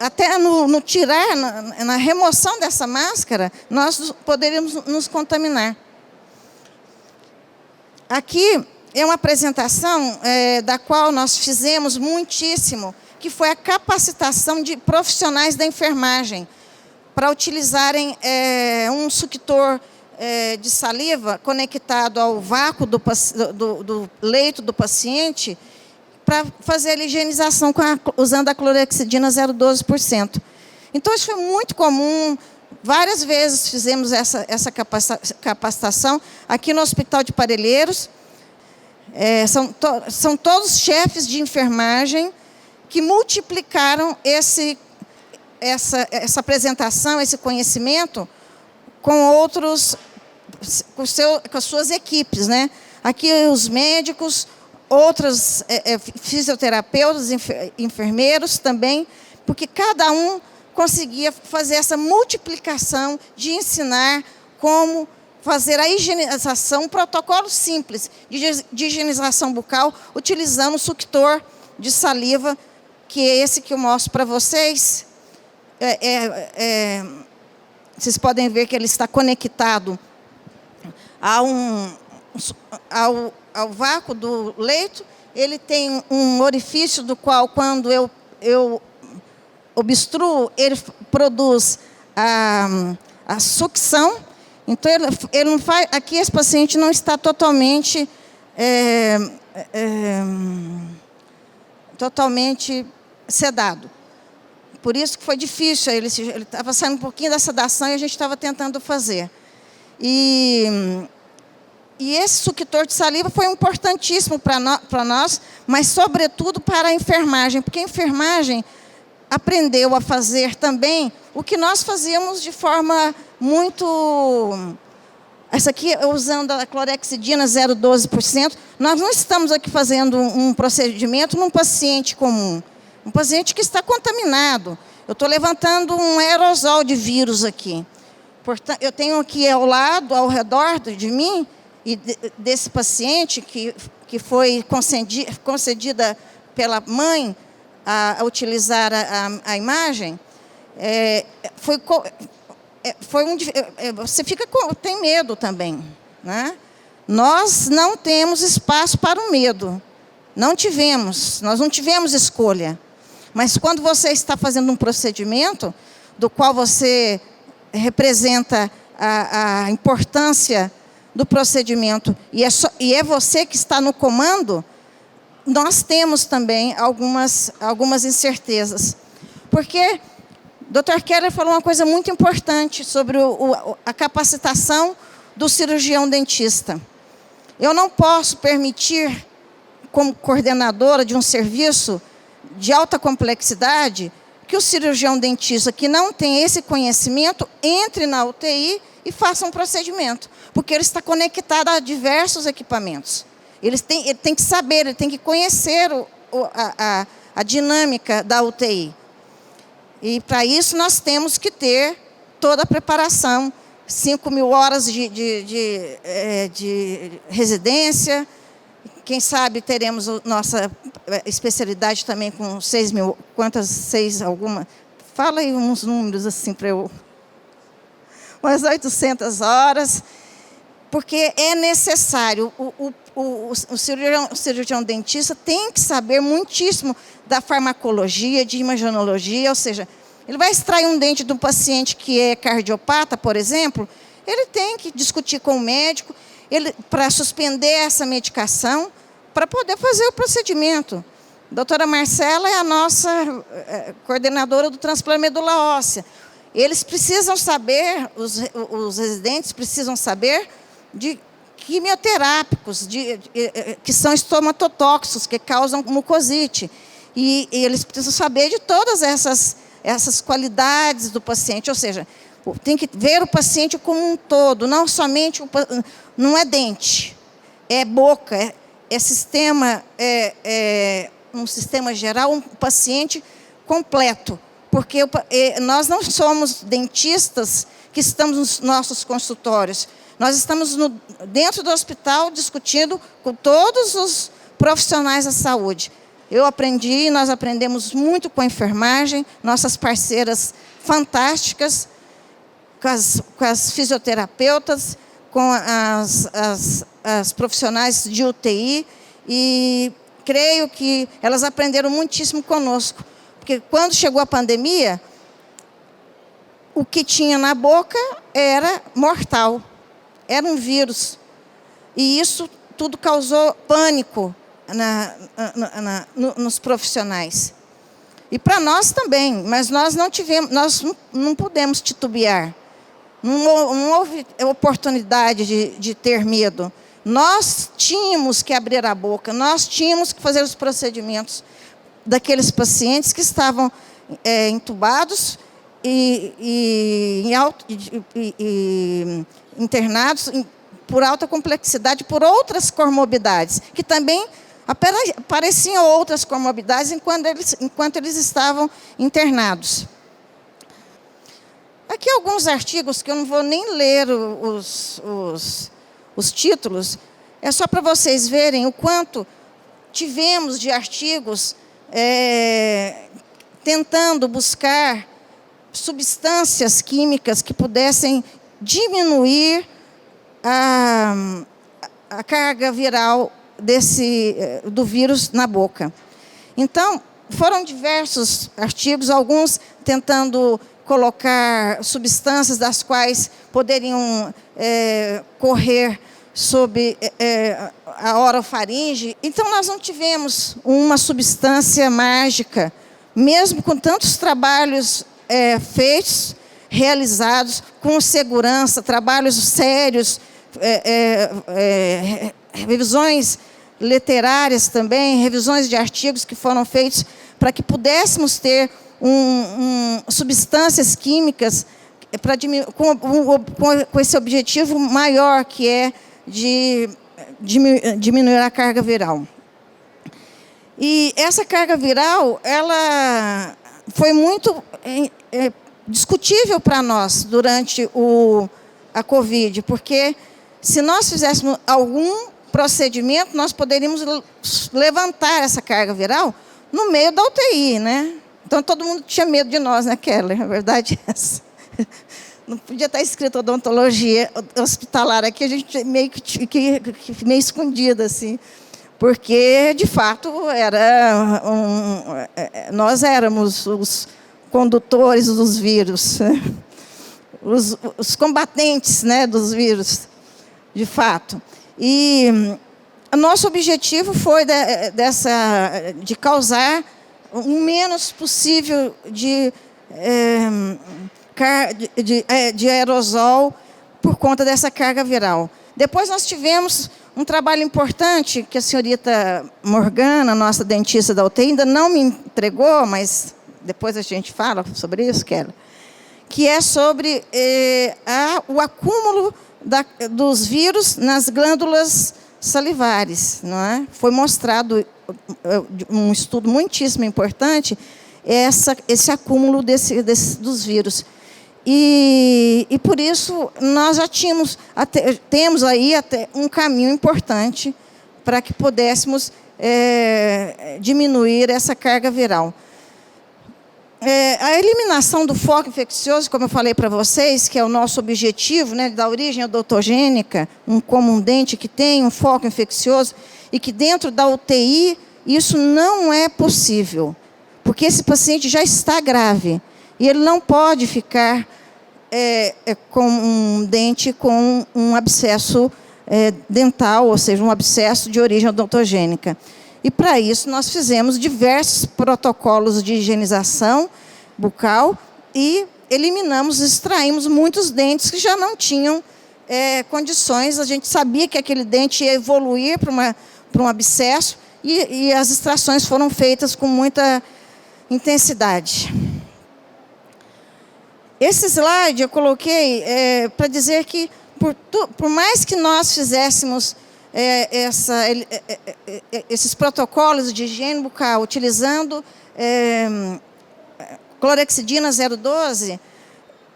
até no tirar, na remoção dessa máscara, nós poderíamos nos contaminar. Aqui é uma apresentação da qual nós fizemos muitíssimo, que foi a capacitação de profissionais da enfermagem para utilizarem um suctor de saliva conectado ao vácuo do leito do paciente para fazer a higienização usando a clorexidina 0,12%. Então, isso foi muito comum. Várias vezes fizemos essa capacitação aqui no Hospital de Parelheiros. São todos chefes de enfermagem que multiplicaram essa apresentação, esse conhecimento com as suas equipes, né? Aqui os médicos, outros fisioterapeutas, enfermeiros também, porque cada um conseguia fazer essa multiplicação de ensinar como fazer a higienização, um protocolo simples de higienização bucal, utilizando o suctor de saliva, que é esse que eu mostro para vocês. Vocês podem ver que ele está conectado ao vácuo do leito. Ele tem um orifício do qual, quando eu obstruo, ele produz a sucção. Então, ele não faz. Aqui, esse paciente não está totalmente sedado. Por isso que foi difícil. Ele estava saindo um pouquinho da sedação e a gente estava tentando fazer. E esse suctor de saliva foi importantíssimo para nós, mas, sobretudo, para a enfermagem, porque a enfermagem aprendeu a fazer também o que nós fazíamos de forma muito... Essa aqui, usando a clorexidina 0,12%, nós não estamos aqui fazendo um procedimento num paciente comum, um paciente que está contaminado. Eu estou levantando um aerosol de vírus aqui. Portanto, eu tenho aqui ao redor de mim, e desse paciente que foi concedida pela mãe a utilizar a imagem, você tem medo também, né? Nós não temos espaço para o medo. Nós não tivemos escolha. Mas quando você está fazendo um procedimento, do qual você representa a importância do procedimento, e é você que está no comando, nós temos também algumas incertezas. Porque o Dr. Keller falou uma coisa muito importante sobre a capacitação do cirurgião dentista. Eu não posso permitir, como coordenadora de um serviço de alta complexidade, que o cirurgião dentista que não tem esse conhecimento entre na UTI e faça um procedimento, porque ele está conectado a diversos equipamentos. Ele tem que saber, ele tem que conhecer a dinâmica da UTI. E, para isso, nós temos que ter toda a preparação, 5.000 horas de residência. Quem sabe teremos nossa especialidade também com 6.000, alguma? Fala aí uns números assim para eu... Umas 800 horas, porque é necessário. O cirurgião dentista tem que saber muitíssimo da farmacologia, de imaginologia, ou seja, ele vai extrair um dente de um paciente que é cardiopata, por exemplo, ele tem que discutir com o médico para suspender essa medicação, para poder fazer o procedimento. A doutora Marcela é a nossa coordenadora do transplante medula óssea. Eles precisam saber, os residentes precisam saber de quimioterápicos, que são estomatotóxicos, que causam mucosite. E eles precisam saber de todas essas qualidades do paciente. Ou seja, tem que ver o paciente como um todo, não somente... Não é dente, é boca, é sistema, um sistema geral, um paciente completo. Porque nós não somos dentistas que estamos nos nossos consultórios. Nós estamos dentro do hospital discutindo com todos os profissionais da saúde. Nós aprendemos muito com a enfermagem, nossas parceiras fantásticas, com as fisioterapeutas, com as profissionais de UTI, e creio que elas aprenderam muitíssimo conosco, porque quando chegou a pandemia, o que tinha na boca era mortal, era um vírus, e isso tudo causou pânico nos profissionais. E para nós também, mas nós não pudemos titubear. Não houve oportunidade de ter medo. Nós tínhamos que abrir a boca, nós tínhamos que fazer os procedimentos daqueles pacientes que estavam entubados e internados por alta complexidade, por outras comorbidades, que também apareciam outras comorbidades enquanto eles estavam internados. Aqui alguns artigos, que eu não vou nem ler os títulos, é só para vocês verem o quanto tivemos de artigos tentando buscar substâncias químicas que pudessem diminuir a carga viral do vírus na boca. Então, foram diversos artigos, alguns tentando colocar substâncias das quais poderiam correr sob a orofaringe. Então, nós não tivemos uma substância mágica, mesmo com tantos trabalhos feitos, realizados com segurança, trabalhos sérios, revisões literárias também, revisões de artigos que foram feitos para que pudéssemos ter substâncias químicas com esse objetivo maior, que é de diminuir a carga viral. E essa carga viral, ela foi muito discutível para nós durante a Covid, porque se nós fizéssemos algum procedimento, nós poderíamos levantar essa carga viral no meio da UTI, né? Então, todo mundo tinha medo de nós, né, Keller? A verdade é essa. Não podia estar escrito odontologia hospitalar aqui, a gente meio escondida, assim, porque, de fato, nós éramos os condutores dos vírus, né? os combatentes, né, dos vírus, de fato. E o nosso objetivo foi de causar o menos possível de aerosol por conta dessa carga viral. Depois nós tivemos um trabalho importante que a senhorita Morgana, nossa dentista da UTI, ainda não me entregou, mas depois a gente fala sobre isso, Keller, que é sobre o acúmulo dos vírus nas glândulas salivares, não é? Foi mostrado um estudo muitíssimo importante esse acúmulo dos vírus. E por isso nós já temos aí até um caminho importante para que pudéssemos diminuir essa carga viral. A eliminação do foco infeccioso, como eu falei para vocês, que é o nosso objetivo, né, da origem odontogênica, como um dente que tem um foco infeccioso, e que dentro da UTI isso não é possível, porque esse paciente já está grave, e ele não pode ficar com um dente com um abscesso dental, ou seja, um abscesso de origem odontogênica. E, para isso, nós fizemos diversos protocolos de higienização bucal e extraímos muitos dentes que já não tinham condições. A gente sabia que aquele dente ia evoluir para um abscesso e as extrações foram feitas com muita intensidade. Esse slide eu coloquei para dizer que, por mais que nós fizéssemos esses protocolos de higiene bucal utilizando clorexidina 012,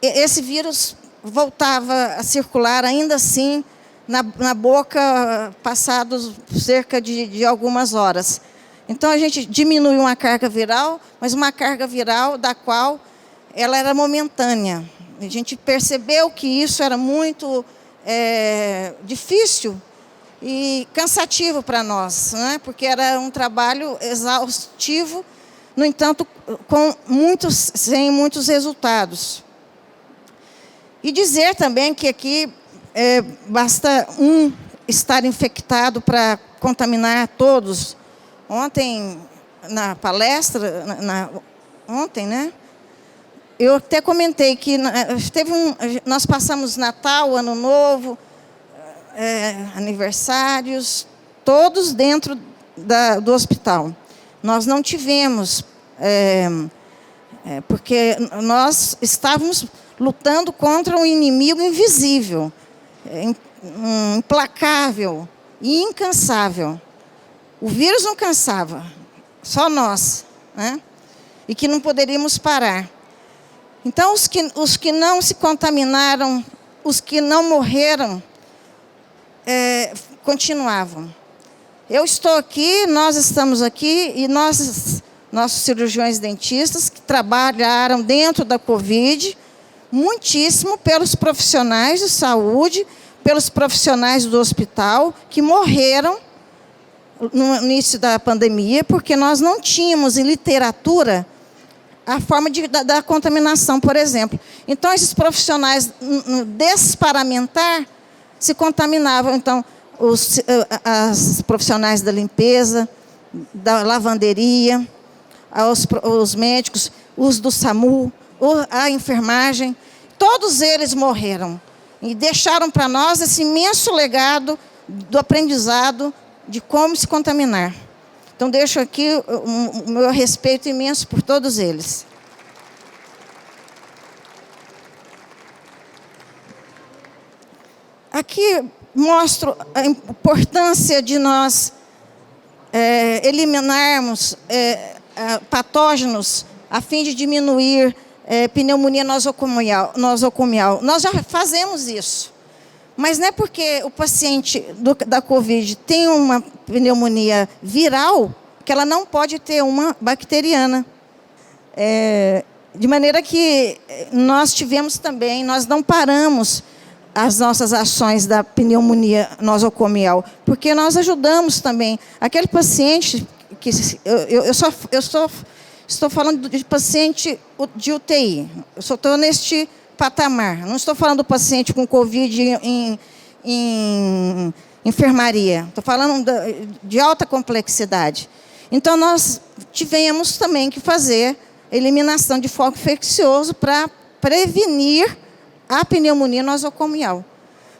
esse vírus voltava a circular ainda assim na boca, passados cerca de algumas horas. Então, a gente diminuiu uma carga viral, mas uma carga viral da qual ela era momentânea. A gente percebeu que isso era muito difícil e cansativo para nós, né? Porque era um trabalho exaustivo, no entanto, sem muitos resultados. E dizer também que aqui basta um estar infectado para contaminar todos. Ontem, na palestra, ontem, né? Eu até comentei que nós passamos Natal, Ano Novo, aniversários, todos dentro do hospital. Nós não tivemos, porque nós estávamos lutando contra um inimigo invisível, implacável e incansável. O vírus não cansava, só nós, né? E que não poderíamos parar. Então, os que não se contaminaram, os que não morreram, continuavam. Eu estou aqui, nós estamos aqui, e nossos cirurgiões dentistas, que trabalharam dentro da Covid, muitíssimo pelos profissionais de saúde, pelos profissionais do hospital, que morreram no início da pandemia, porque nós não tínhamos em literatura a forma da contaminação, por exemplo. Então, esses profissionais, no desparamentar, se contaminavam. Então, os profissionais da limpeza, da lavanderia, os médicos, os do SAMU, a enfermagem, todos eles morreram. E deixaram para nós esse imenso legado do aprendizado de como se contaminar. Então, deixo aqui o meu respeito imenso por todos eles. Aqui mostro a importância de nós eliminarmos patógenos a fim de diminuir pneumonia nosocomial. Nós já fazemos isso. Mas não é porque o paciente da Covid tem uma pneumonia viral que ela não pode ter uma bacteriana. De maneira que nós tivemos também, nós não paramos as nossas ações da pneumonia nosocomial, porque nós ajudamos também aquele paciente que estou falando de paciente de UTI. Eu só estou neste patamar. Não estou falando do paciente com Covid em enfermaria. Estou falando de alta complexidade. Então, nós tivemos também que fazer eliminação de foco infeccioso para prevenir a pneumonia nosocomial.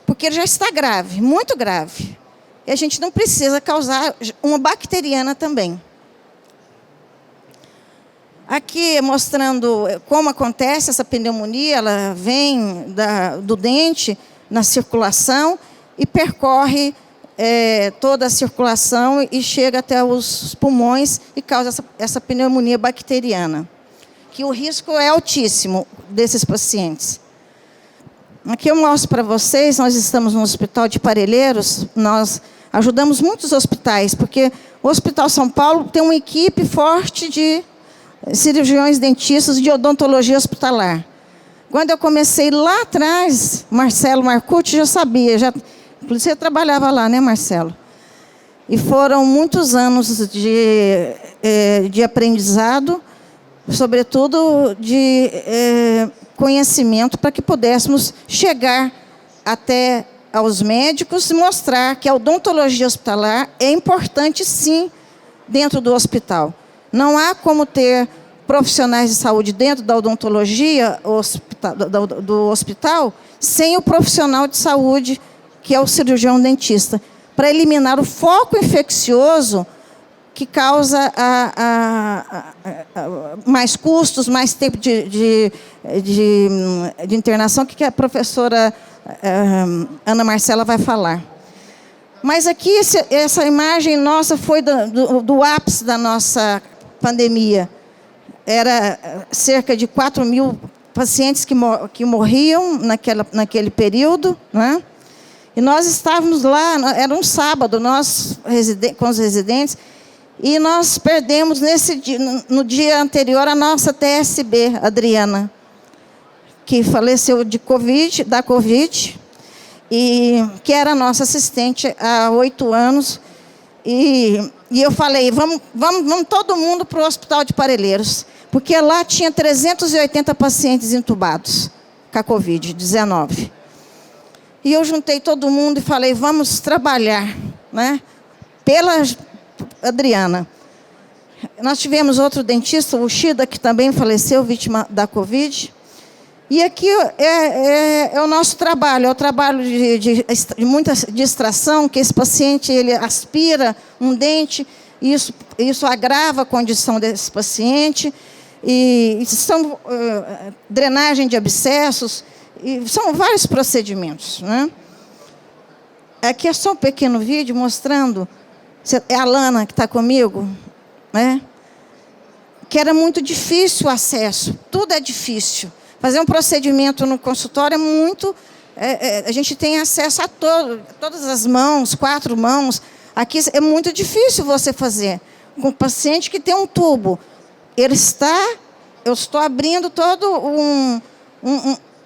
Porque ele já está grave, muito grave. E a gente não precisa causar uma bacteriana também. Aqui mostrando como acontece essa pneumonia, ela vem do dente na circulação e percorre toda a circulação e chega até os pulmões e causa essa pneumonia bacteriana, que o risco é altíssimo desses pacientes. Aqui eu mostro para vocês, nós estamos no Hospital de Parelheiros, nós ajudamos muitos hospitais, porque o Hospital São Paulo tem uma equipe forte de cirurgiões dentistas de odontologia hospitalar. Quando eu comecei lá atrás, Marcelo Marcucci já sabia, inclusive você trabalhava lá, né, Marcelo? E foram muitos anos de aprendizado, sobretudo de conhecimento, para que pudéssemos chegar até aos médicos e mostrar que a odontologia hospitalar é importante, sim, dentro do hospital. Não há como ter profissionais de saúde dentro da odontologia do hospital sem o profissional de saúde, que é o cirurgião dentista, para eliminar o foco infeccioso que causa mais custos, mais tempo de internação, que a professora Ana Marcela vai falar. Mas aqui, essa imagem nossa foi do ápice da nossa pandemia. Era cerca de 4.000 pacientes que morriam naquele período, né? E nós estávamos lá, era um sábado, nós com os residentes, e nós perdemos no dia anterior a nossa TSB, Adriana, que faleceu da Covid. e que era nossa assistente há 8 anos. E eu falei, vamos todo mundo para o Hospital de Parelheiros, porque lá tinha 380 pacientes entubados com a Covid-19. E eu juntei todo mundo e falei, vamos trabalhar, né, pela Adriana. Nós tivemos outro dentista, o Shida, que também faleceu, vítima da Covid. E aqui é o nosso trabalho, é o trabalho de muita extração, que esse paciente ele aspira um dente, e isso agrava a condição desse paciente, e são drenagem de abscessos, e são vários procedimentos, né? Aqui é só um pequeno vídeo mostrando, é a Lana que está comigo, né? Que era muito difícil o acesso, tudo é difícil. Fazer um procedimento no consultório é muito... a gente tem acesso a todas as mãos, 4 mãos. Aqui é muito difícil você fazer. Com um paciente que tem um tubo, eu estou abrindo todo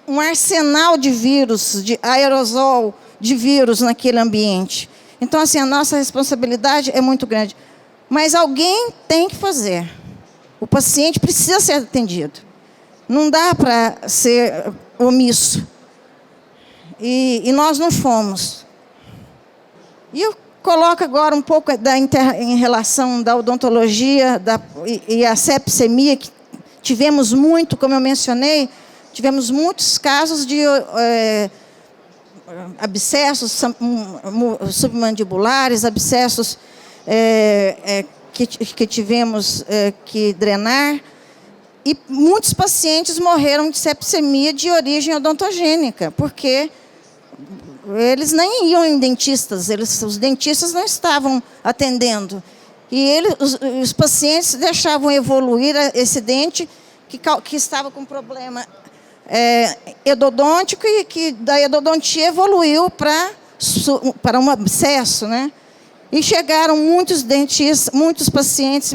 um arsenal de vírus, de aerosol, de vírus naquele ambiente. Então, assim, a nossa responsabilidade é muito grande. Mas alguém tem que fazer. O paciente precisa ser atendido. Não dá para ser omisso. E nós não fomos. E eu coloco agora um pouco em relação da odontologia e a sepsemia, que tivemos muito, como eu mencionei, tivemos muitos casos de abscessos submandibulares, abscessos que tivemos que drenar. E muitos pacientes morreram de sepsemia de origem odontogênica, porque eles nem iam em dentistas, os dentistas não estavam atendendo. E os pacientes deixavam evoluir esse dente que estava com problema endodôntico, e que da endodontia evoluiu para um abscesso, né? E chegaram muitos pacientes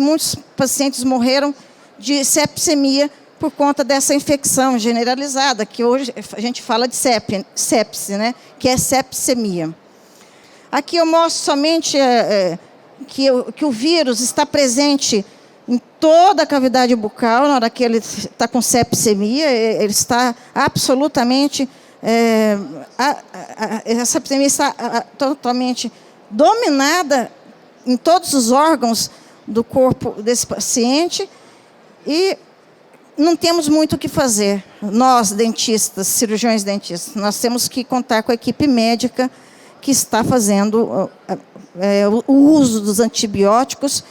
morreram de sepsemia por conta dessa infecção generalizada, que hoje a gente fala de sepse, né? Que é sepsemia. Aqui eu mostro somente que o vírus está presente em toda a cavidade bucal. Na hora que ele está com sepsemia, ele está absolutamente... a sepsemia está totalmente dominada em todos os órgãos do corpo desse paciente. E não temos muito o que fazer. Nós, dentistas, cirurgiões dentistas, nós temos que contar com a equipe médica que está fazendo o uso dos antibióticos,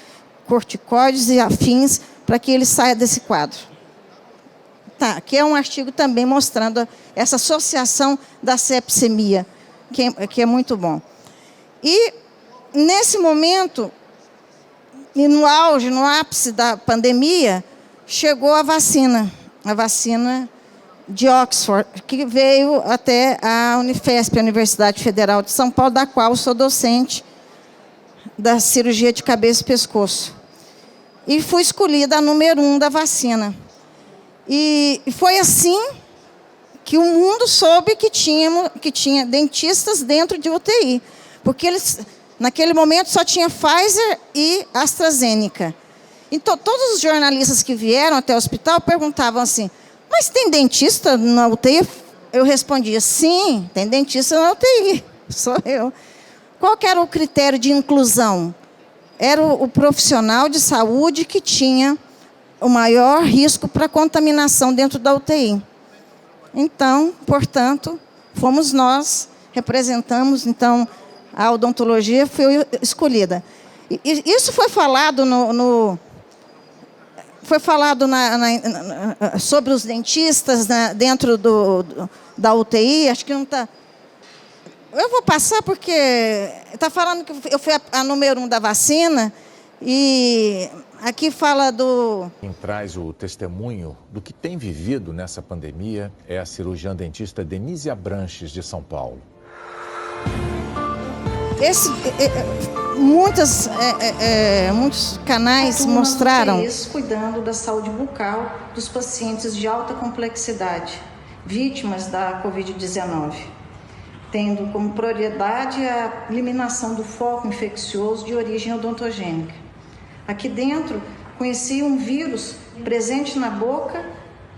corticoides e afins, para que ele saia desse quadro. Tá, aqui é um artigo também mostrando essa associação da sepsemia, que é muito bom. E, nesse momento, e no auge, no ápice da pandemia, chegou a vacina de Oxford, que veio até a Unifesp, a Universidade Federal de São Paulo, da qual sou docente da cirurgia de cabeça e pescoço. E fui escolhida a número 1 da vacina. E foi assim que o mundo soube que tinha dentistas dentro de UTI. Porque naquele momento, só tinha Pfizer e AstraZeneca. Então, todos os jornalistas que vieram até o hospital perguntavam assim, mas tem dentista na UTI? Eu respondia, sim, tem dentista na UTI, sou eu. Qual que era o critério de inclusão? Era o profissional de saúde que tinha o maior risco para contaminação dentro da UTI. Então, portanto, fomos nós, representamos, então, a odontologia foi escolhida. E isso foi falado sobre os dentistas dentro da UTI, acho que não está... Eu vou passar porque está falando que eu fui a número 1 da vacina, e aqui fala do... Quem traz o testemunho do que tem vivido nessa pandemia é a cirurgiã dentista Denise Abranches, de São Paulo. Muitos canais mostraram cuidando da saúde bucal dos pacientes de alta complexidade, vítimas da Covid-19. tendo como prioridade a eliminação do foco infeccioso de origem odontogênica. Aqui dentro, conheci um vírus presente na boca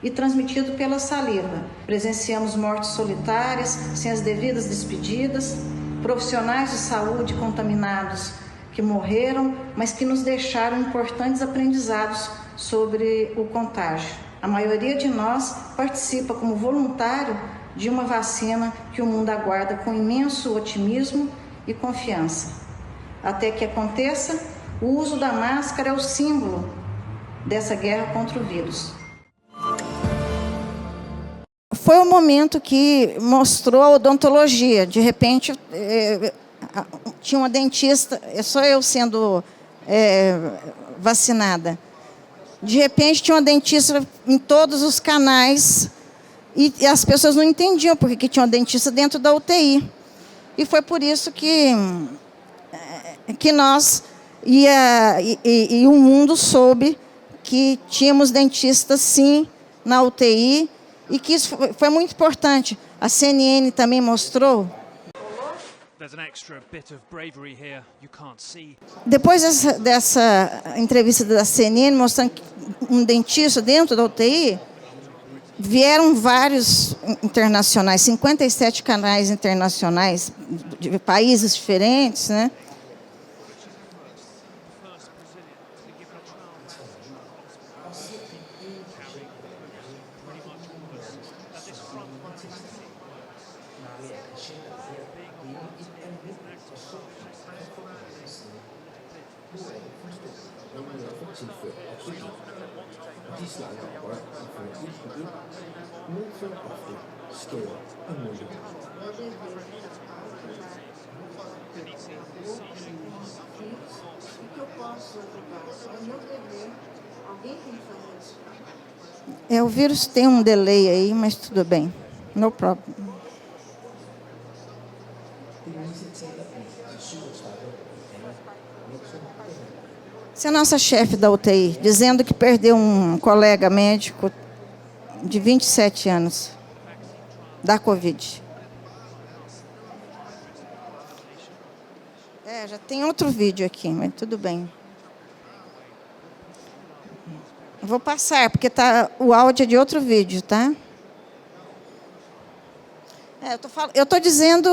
e transmitido pela saliva. Presenciamos mortes solitárias, sem as devidas despedidas, profissionais de saúde contaminados que morreram, mas que nos deixaram importantes aprendizados sobre o contágio. A maioria de nós participa como voluntário de uma vacina que o mundo aguarda com imenso otimismo e confiança. Até que aconteça, o uso da máscara é o símbolo dessa guerra contra o vírus. Foi o momento que mostrou a odontologia. De repente, tinha uma dentista, só eu sendo vacinada. De repente, tinha uma dentista em todos os canais e as pessoas não entendiam porque que tinha uma dentista dentro da UTI. E foi por isso que nós e o mundo soube que tínhamos dentistas, sim, na UTI, e que isso foi muito importante. A CNN também mostrou. Depois dessa entrevista da CNN, mostrando um dentista dentro da UTI, vieram vários internacionais, 57 canais internacionais, de países diferentes, né? O vírus tem um delay aí, mas tudo bem. No problem. Essa é a nossa chefe da UTI, dizendo que perdeu um colega médico de 27 anos da Covid. Já tem outro vídeo aqui, mas tudo bem. Vou passar, porque o áudio é de outro vídeo, tá? Eu estou dizendo,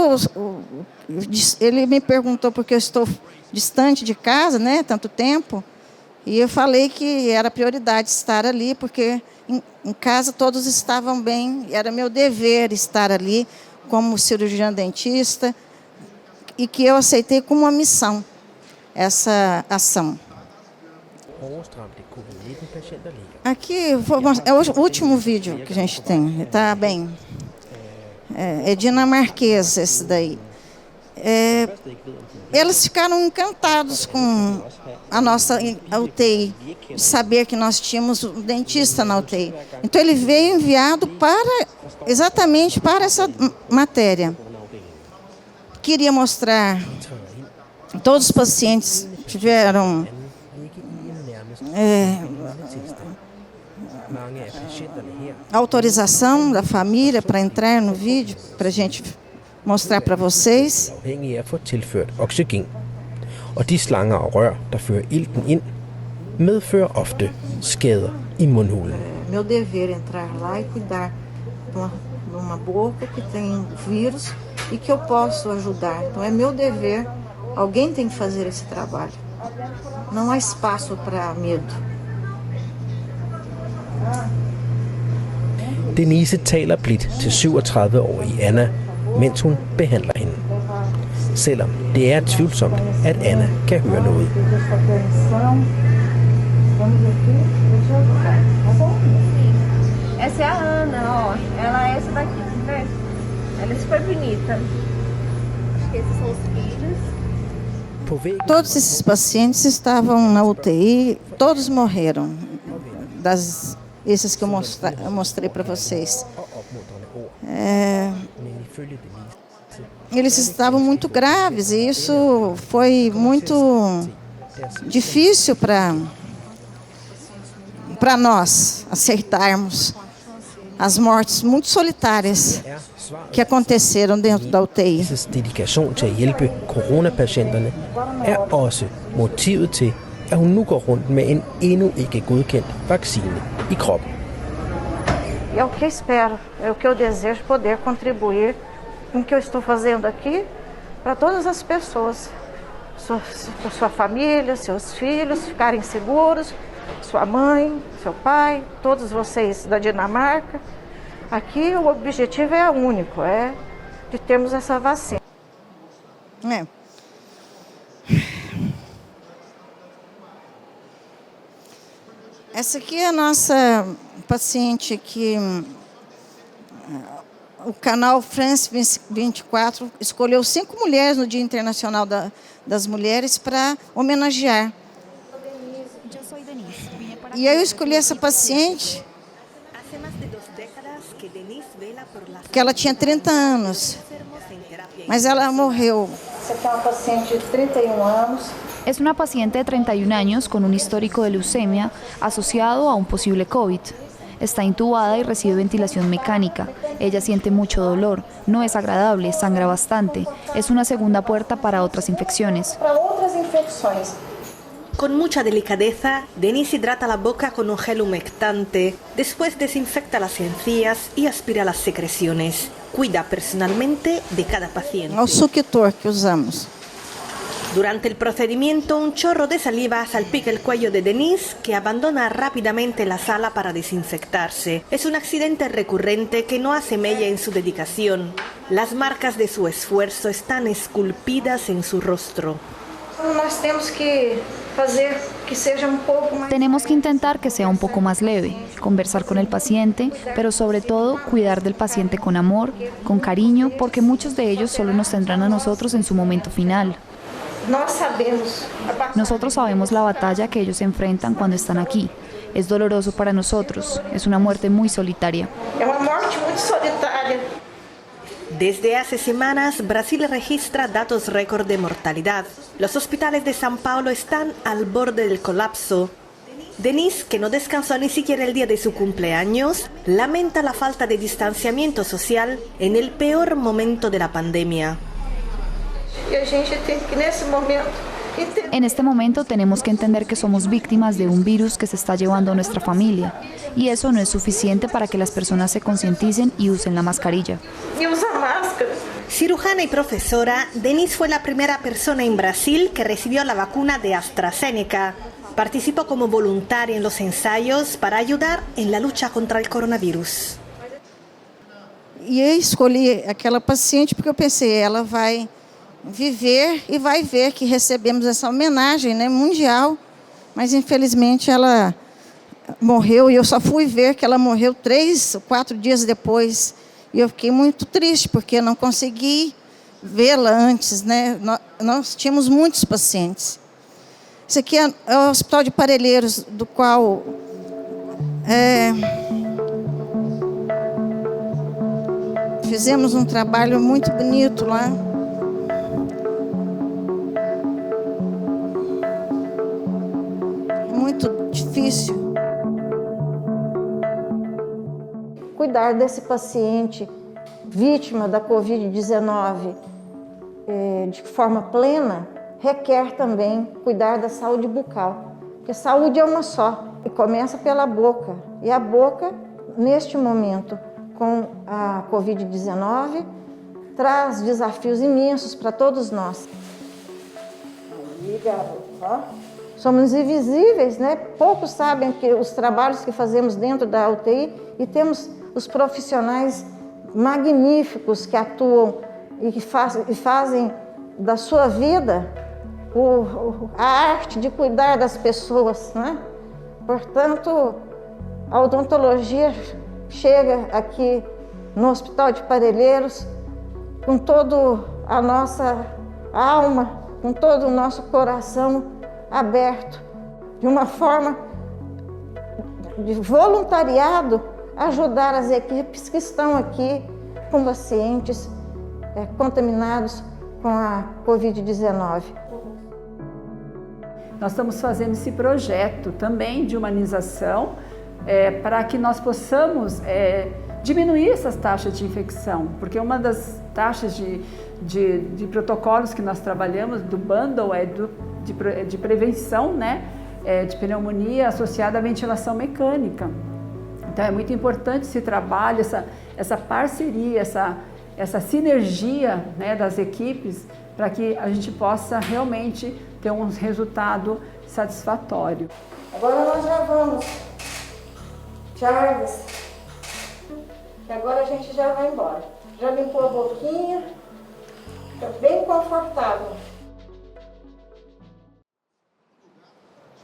ele me perguntou porque eu estou distante de casa, né, tanto tempo, e eu falei que era prioridade estar ali, porque em casa todos estavam bem, era meu dever estar ali como cirurgiã dentista, e que eu aceitei como uma missão essa ação. Aqui é o último vídeo que a gente tem, está bem. É dinamarquês esse daí. Eles ficaram encantados com a nossa UTI, de saber que nós tínhamos um dentista na UTI. Então, ele veio enviado exatamente para essa matéria. Queria mostrar, todos os pacientes tiveram autorização da família para entrar no vídeo, para a gente mostrar para vocês. Afhængig af at få tilført oxygen, og de slanger og rør, der fører ilten ind, medfører ofte skader i mundhulen. Meu dever é entrar lá e cuidar de uma boca que tem vírus e que eu posso ajudar. Então é meu dever, alguém tem que fazer esse trabalho. Não há espaço para medo. Denise taler blidt til 37-årige Anna, mens hun behandler hende. Selvom det er tvivlsomt, at Anna kan høre noget. Essa é a Ana, ó. Ela é essa daqui, né? Ela é super bonita. Acho que esses são os filhos. Todos esses pacientes estavam na UTI, todos morreram. Esses que eu mostrei para vocês. Eles estavam muito graves e isso foi muito difícil para nós aceitarmos as mortes muito solitárias. que aconteceram dentro da UTI. Dennis' dedikation til at hjælpe coronapatienterne er også motivet til, at hun nu går rundt med en endnu ikke godkendt vaccine i kroppen. É o que eu espero, é o que eu desejo poder contribuir com o que eu estou fazendo aqui para todas as pessoas. Sua família, seus filhos ficarem seguros, sua mãe, seu pai, todos vocês da Dinamarca. Aqui o objetivo é único, é de termos essa vacina. Essa aqui é a nossa paciente que o canal France 24 escolheu 5 mulheres no Dia Internacional das Mulheres para homenagear. E aí eu escolhi essa paciente, que ela tinha 30 anos, mas ela morreu. Essa aqui é uma paciente de 31 anos. Es una paciente de 31 años con un histórico de leucemia asociado a un posible COVID. Está intubada y recibe ventilación mecánica. Ella siente mucho dolor, no es agradable, sangra bastante. Es una segunda puerta para otras infecciones. Para outras infecções. Con mucha delicadeza, Denise hidrata la boca con un gel humectante, después desinfecta las encías y aspira las secreciones. Cuida personalmente de cada paciente. O suctor que usamos. Durante el procedimiento, un chorro de saliva salpica el cuello de Denise, que abandona rápidamente la sala para desinfectarse. Es un accidente recurrente que no hace mella en su dedicación. Las marcas de su esfuerzo están esculpidas en su rostro. Nós temos que fazer que seja pouco mais. Tenemos que intentar que sea un poco más leve, conversar con el paciente, pero sobre todo cuidar del paciente con amor, con cariño, porque muchos de ellos solo nos tendrán a nosotros en su momento final. Nosotros sabemos la batalla que ellos enfrentan cuando están aquí. Es doloroso para nosotros, es una muerte muy solitaria. Es una muerte muy solitaria. Desde hace semanas, Brasil registra datos récord de mortalidad. Los hospitales de São Paulo están al borde del colapso. Denise, que no descansó ni siquiera el día de su cumpleaños, lamenta la falta de distanciamiento social en el peor momento de la pandemia. En este momento tenemos que entender que somos víctimas de un virus que se está llevando a nuestra familia, y eso no es suficiente para que las personas se concienticen y usen la mascarilla. Cirujana y profesora, Denise fue la primera persona en Brasil que recibió la vacuna de AstraZeneca. Participó como voluntaria en los ensayos para ayudar en la lucha contra el coronavirus. E eu escolhi aquela paciente porque eu pensei, ela vai viver e vai ver que recebemos essa homenagem, né, mundial, mas infelizmente ela morreu e eu só fui ver que ela morreu 3 ou 4 dias depois e eu fiquei muito triste porque não consegui vê-la antes, né? Nós tínhamos muitos pacientes. Isso aqui é o Hospital de Parelheiros, do qual fizemos um trabalho muito bonito lá. Muito difícil. Cuidar desse paciente vítima da Covid-19 de forma plena requer também cuidar da saúde bucal, porque saúde é uma só e começa pela boca. E a boca, neste momento, com a Covid-19, traz desafios imensos para todos nós. Somos invisíveis, né? Poucos sabem que os trabalhos que fazemos dentro da UTI e temos os profissionais magníficos que atuam e que fazem da sua vida a arte de cuidar das pessoas, né? Portanto, a odontologia chega aqui no Hospital de Parelheiros com toda a nossa alma, com todo o nosso coração aberto, de uma forma de voluntariado, ajudar as equipes que estão aqui com pacientes contaminados com a Covid-19. Nós estamos fazendo esse projeto também de humanização para que nós possamos, diminuir essas taxas de infecção, porque uma das taxas de protocolos que nós trabalhamos do bundle é de prevenção, né, de pneumonia associada à ventilação mecânica. Então é muito importante esse trabalho, essa parceria, essa sinergia, né, das equipes, para que a gente possa realmente ter um resultado satisfatório. Agora nós já vamos, Charles, e agora a gente já vai embora. Já limpou a boquinha, está bem confortável.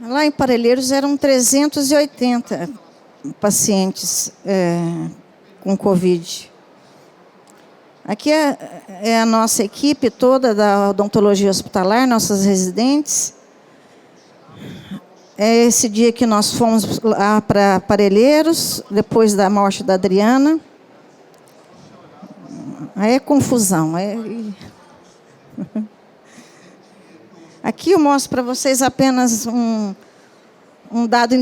Lá em Parelheiros eram 380 pacientes com Covid. Aqui é a nossa equipe toda da odontologia hospitalar, nossos residentes. É esse dia que nós fomos lá para Parelheiros, depois da morte da Adriana. Aí é confusão. Aqui eu mostro para vocês apenas um dado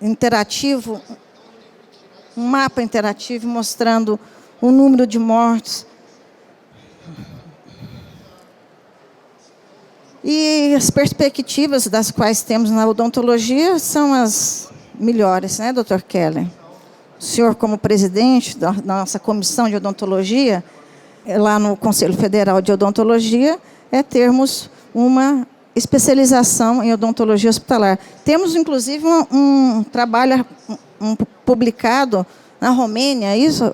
interativo, um mapa interativo mostrando o número de mortes. E as perspectivas das quais temos na odontologia são as melhores, né, Dr. Keller? O senhor, como presidente da nossa comissão de odontologia, lá no Conselho Federal de Odontologia, é termos uma especialização em odontologia hospitalar. Temos, inclusive, um trabalho publicado na Romênia, é isso,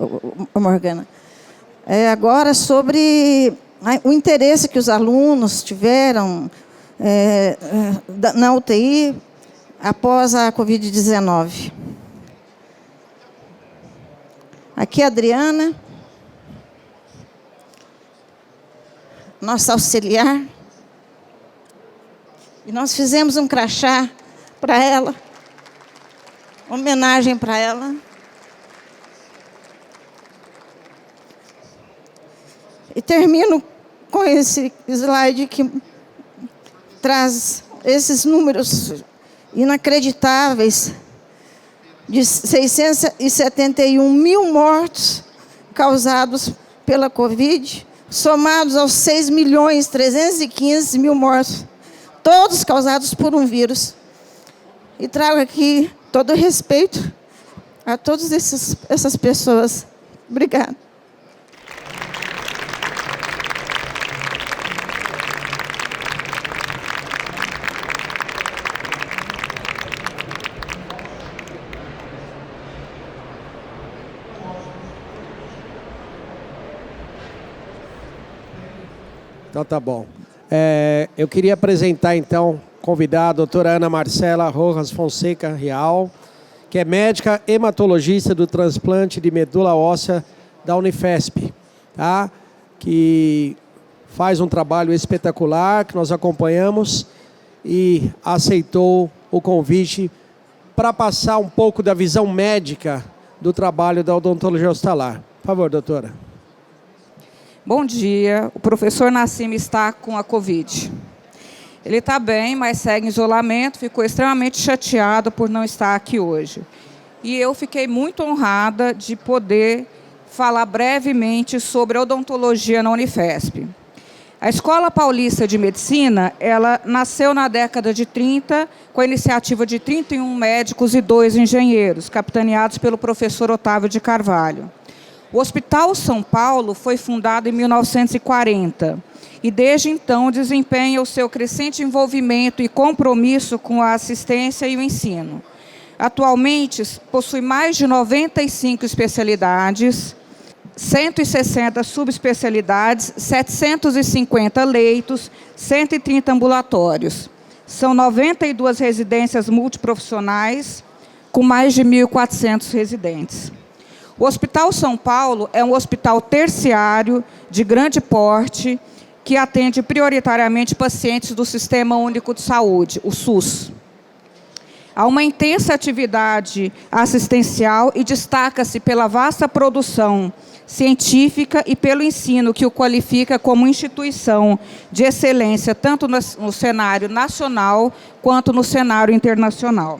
Morgana? Agora sobre o interesse que os alunos tiveram na UTI após a Covid-19. Aqui a Adriana, nossa auxiliar, e nós fizemos um crachá para ela, homenagem para ela. E termino com esse slide que traz esses números inacreditáveis de 671 mil mortos causados pela Covid, somados aos 6.315.000 mortos, todos causados por um vírus. E trago aqui todo o respeito a todas essas pessoas. Obrigada. Então tá bom. Eu queria apresentar então, convidar a doutora Ana Marcela Rojas Fonseca Real, que é médica hematologista do transplante de medula óssea da Unifesp, tá? Que faz um trabalho espetacular, que nós acompanhamos e aceitou o convite para passar um pouco da visão médica do trabalho da odontologia hospitalar. Por favor, doutora. Bom dia, o professor Nassim está com a Covid. Ele está bem, mas segue em isolamento, ficou extremamente chateado por não estar aqui hoje. E eu fiquei muito honrada de poder falar brevemente sobre odontologia na Unifesp. A Escola Paulista de Medicina, ela nasceu na década de 30, com a iniciativa de 31 médicos e 2 engenheiros, capitaneados pelo professor Otávio de Carvalho. O Hospital São Paulo foi fundado em 1940 e, desde então, desempenha o seu crescente envolvimento e compromisso com a assistência e o ensino. Atualmente, possui mais de 95 especialidades, 160 subespecialidades, 750 leitos, 130 ambulatórios. São 92 residências multiprofissionais, com mais de 1.400 residentes. O Hospital São Paulo é um hospital terciário de grande porte que atende prioritariamente pacientes do Sistema Único de Saúde, o SUS. Há uma intensa atividade assistencial e destaca-se pela vasta produção científica e pelo ensino que o qualifica como instituição de excelência, tanto no cenário nacional quanto no cenário internacional.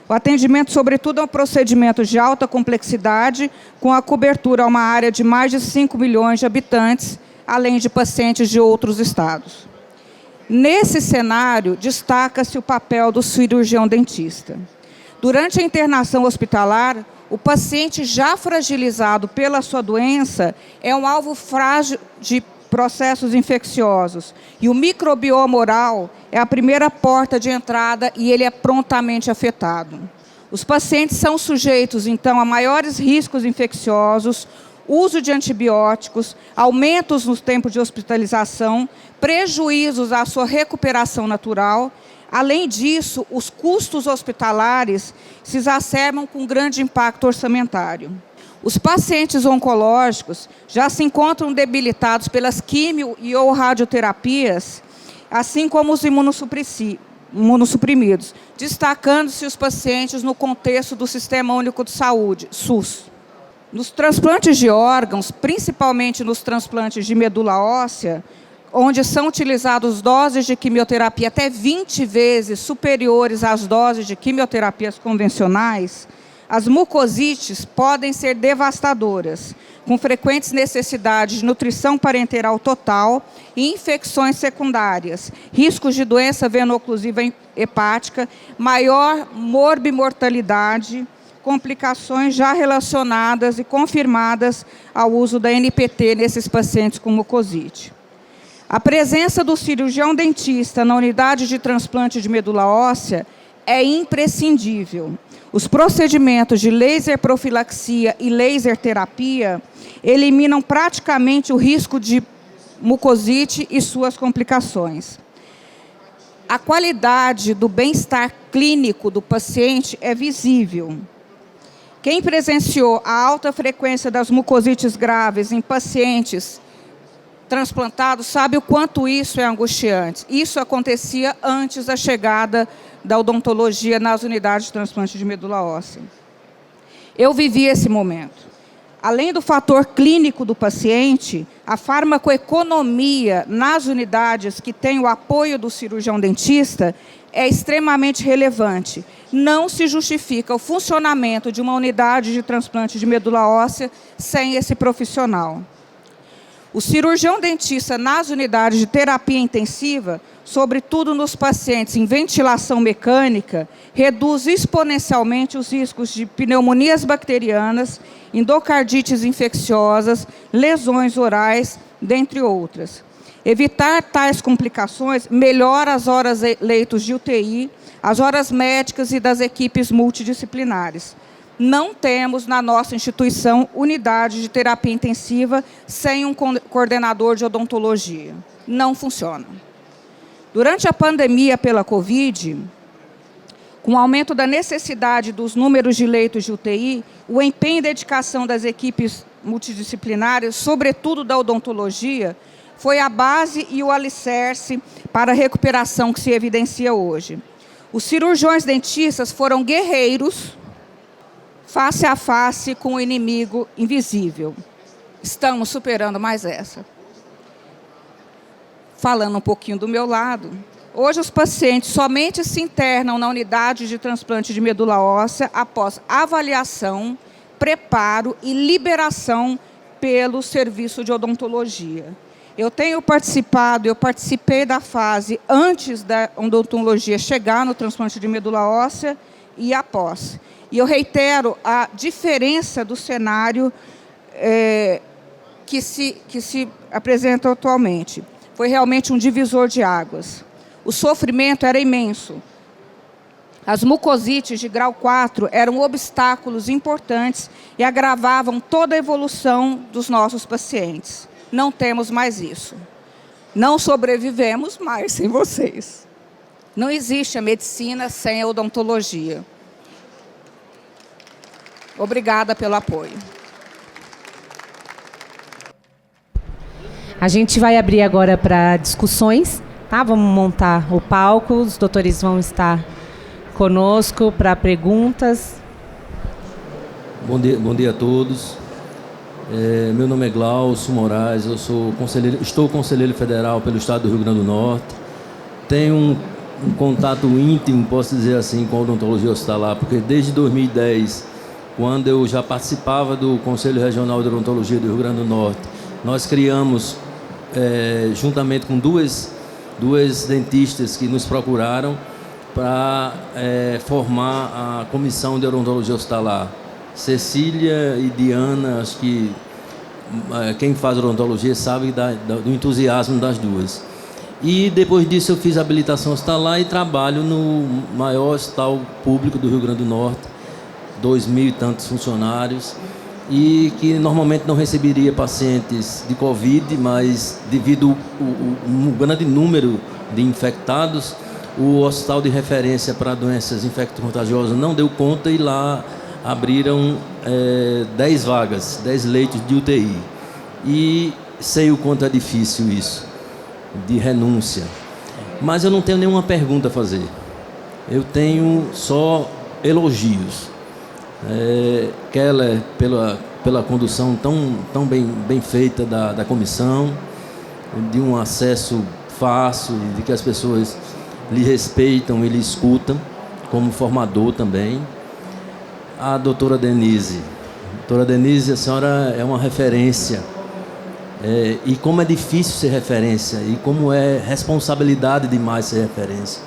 O atendimento, sobretudo, é um procedimento de alta complexidade, com a cobertura a uma área de mais de 5 milhões de habitantes, além de pacientes de outros estados. Nesse cenário, destaca-se o papel do cirurgião dentista. Durante a internação hospitalar, o paciente já fragilizado pela sua doença é um alvo frágil de processos infecciosos. E o microbioma oral é a primeira porta de entrada e ele é prontamente afetado. Os pacientes são sujeitos, então, a maiores riscos infecciosos, uso de antibióticos, aumentos no tempo de hospitalização, prejuízos à sua recuperação natural. Além disso, os custos hospitalares se exacerbam com grande impacto orçamentário. Os pacientes oncológicos já se encontram debilitados pelas quimio e ou radioterapias, assim como os imunossuprimidos, destacando-se os pacientes no contexto do Sistema Único de Saúde, SUS. Nos transplantes de órgãos, principalmente nos transplantes de medula óssea, onde são utilizadas doses de quimioterapia até 20 vezes superiores às doses de quimioterapias convencionais, as mucosites podem ser devastadoras, com frequentes necessidades de nutrição parenteral total e infecções secundárias, riscos de doença veno-oclusiva hepática, maior morbimortalidade, complicações já relacionadas e confirmadas ao uso da NPT nesses pacientes com mucosite. A presença do cirurgião dentista na unidade de transplante de medula óssea é imprescindível. Os procedimentos de laser profilaxia e laser terapia eliminam praticamente o risco de mucosite e suas complicações. A qualidade do bem-estar clínico do paciente é visível. Quem presenciou a alta frequência das mucosites graves em pacientes transplantados sabe o quanto isso é angustiante. Isso acontecia antes da chegada da odontologia nas unidades de transplante de medula óssea. Eu vivi esse momento. Além do fator clínico do paciente, a farmacoeconomia nas unidades que têm o apoio do cirurgião dentista é extremamente relevante. Não se justifica o funcionamento de uma unidade de transplante de medula óssea sem esse profissional. O cirurgião dentista nas unidades de terapia intensiva, sobretudo nos pacientes em ventilação mecânica, reduz exponencialmente os riscos de pneumonias bacterianas, endocardites infecciosas, lesões orais, dentre outras. Evitar tais complicações melhora as horas leitos de UTI, as horas médicas e das equipes multidisciplinares. Não temos na nossa instituição unidade de terapia intensiva sem um coordenador de odontologia. Não funciona. Durante a pandemia pela Covid, com o aumento da necessidade dos números de leitos de UTI, o empenho e dedicação das equipes multidisciplinares, sobretudo da odontologia, foi a base e o alicerce para a recuperação que se evidencia hoje. Os cirurgiões dentistas foram guerreiros face a face com o inimigo invisível. Estamos superando mais essa. Falando um pouquinho do meu lado, hoje os pacientes somente se internam na unidade de transplante de medula óssea após avaliação, preparo e liberação pelo serviço de odontologia. Eu participei da fase antes da odontologia chegar no transplante de medula óssea e após. E eu reitero a diferença do cenário que se apresenta atualmente. Foi realmente um divisor de águas. O sofrimento era imenso. As mucosites de grau 4 eram obstáculos importantes e agravavam toda a evolução dos nossos pacientes. Não temos mais isso. Não sobrevivemos mais sem vocês. Não existe a medicina sem a odontologia. Obrigada pelo apoio. A gente vai abrir agora para discussões, tá? Vamos montar o palco, os doutores vão estar conosco para perguntas. Bom dia a todos. Meu nome é Glaucio Moraes, estou conselheiro federal pelo Estado do Rio Grande do Norte. Tenho um contato íntimo, posso dizer assim, com a odontologia hospitalar, porque desde 2010, quando eu já participava do Conselho Regional de Odontologia do Rio Grande do Norte, nós criamos, juntamente com duas dentistas que nos procuraram para formar a Comissão de Odontologia Hospitalar. Cecília e Diana, acho que quem faz odontologia sabe do entusiasmo das duas. E depois disso eu fiz habilitação hospitalar e trabalho no maior hospital público do Rio Grande do Norte, 2.000 e tantos funcionários, e que normalmente não receberia pacientes de Covid, mas devido ao grande número de infectados, o hospital de referência para doenças infecto-contagiosas não deu conta e lá abriram 10 vagas, 10 leitos de UTI. E sei o quanto é difícil isso, de renúncia. Mas eu não tenho nenhuma pergunta a fazer. Eu tenho só elogios. Keller, pela condução tão bem feita da comissão, de um acesso fácil, de que as pessoas lhe respeitam e lhe escutam, como formador também. A doutora Denise. Doutora Denise, a senhora é uma referência. E como é difícil ser referência, e como é responsabilidade demais ser referência.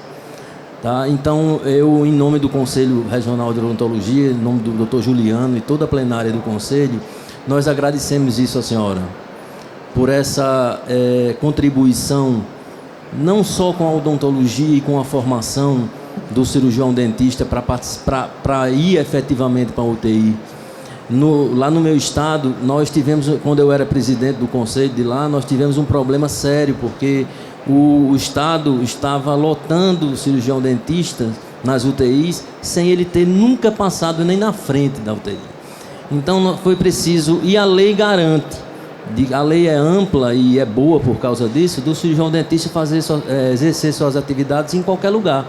Tá? Então, eu, em nome do Conselho Regional de Odontologia, em nome do Dr. Juliano e toda a plenária do Conselho, nós agradecemos isso à senhora, por essa contribuição, não só com a odontologia e com a formação do cirurgião dentista para ir efetivamente para a UTI. Lá no meu estado, nós tivemos, quando eu era presidente do conselho de lá, nós tivemos um problema sério, porque o estado estava lotando o cirurgião dentista nas UTIs, sem ele ter nunca passado nem na frente da UTI. Então foi preciso, e a lei garante, a lei é ampla e é boa por causa disso, do cirurgião dentista exercer suas atividades em qualquer lugar,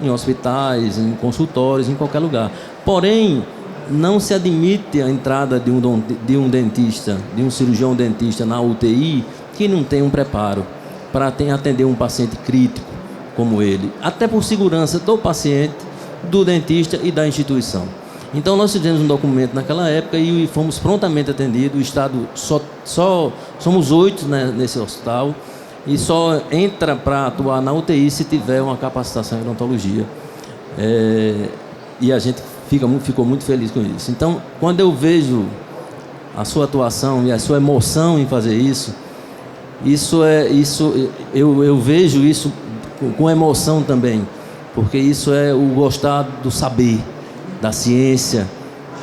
em hospitais, em consultórios, em qualquer lugar. Porém, não se admite a entrada de um dentista, de um cirurgião dentista na UTI que não tem um preparo para atender um paciente crítico como ele, até por segurança do paciente, do dentista e da instituição. Então nós fizemos um documento naquela época e fomos prontamente atendidos. O estado somos 8 nesse hospital e só entra para atuar na UTI se tiver uma capacitação em odontologia. E a gente ficou muito feliz com isso. Então, quando eu vejo a sua atuação e a sua emoção em fazer isso, eu vejo isso com emoção também, porque isso é o gostar do saber, da ciência,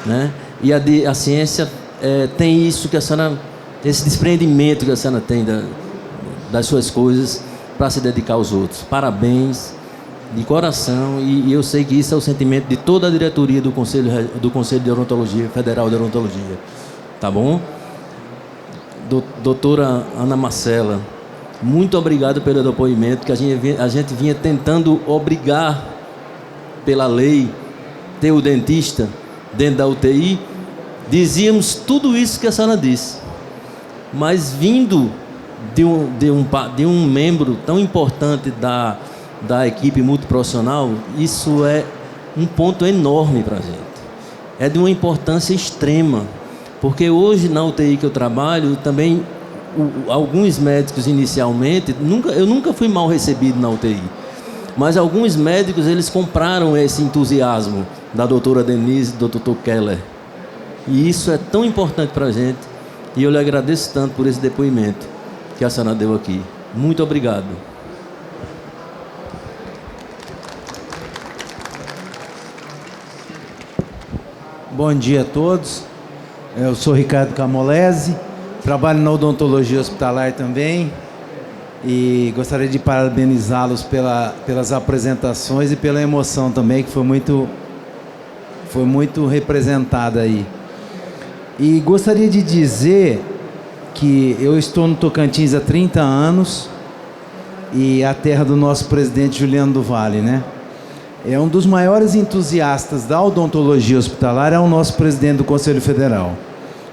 né? E a ciência tem isso que a senhora, esse desprendimento que a senhora tem das suas coisas para se dedicar aos outros. Parabéns, de coração, e eu sei que isso é o sentimento de toda a diretoria do Conselho de Odontologia, Federal de Odontologia. Tá bom? Doutora Ana Marcela, muito obrigado pelo depoimento, que a gente vinha tentando obrigar pela lei ter o dentista dentro da UTI. Dizíamos tudo isso que a senhora disse, mas vindo de um membro tão importante da equipe multiprofissional, isso é um ponto enorme para a gente. É de uma importância extrema, porque hoje na UTI que eu trabalho, também alguns médicos inicialmente, eu nunca fui mal recebido na UTI, mas alguns médicos, eles compraram esse entusiasmo da doutora Denise e do doutor Keller. E isso é tão importante para a gente, e eu lhe agradeço tanto por esse depoimento que a senhora deu aqui. Muito obrigado. Bom dia a todos. Eu sou Ricardo Camolese, trabalho na odontologia hospitalar também e gostaria de parabenizá-los pelas apresentações e pela emoção também, que foi muito representada aí. E gostaria de dizer que eu estou no Tocantins há 30 anos e a terra do nosso presidente Juliano do Vale, né? É um dos maiores entusiastas da odontologia hospitalar, é o nosso presidente do Conselho Federal.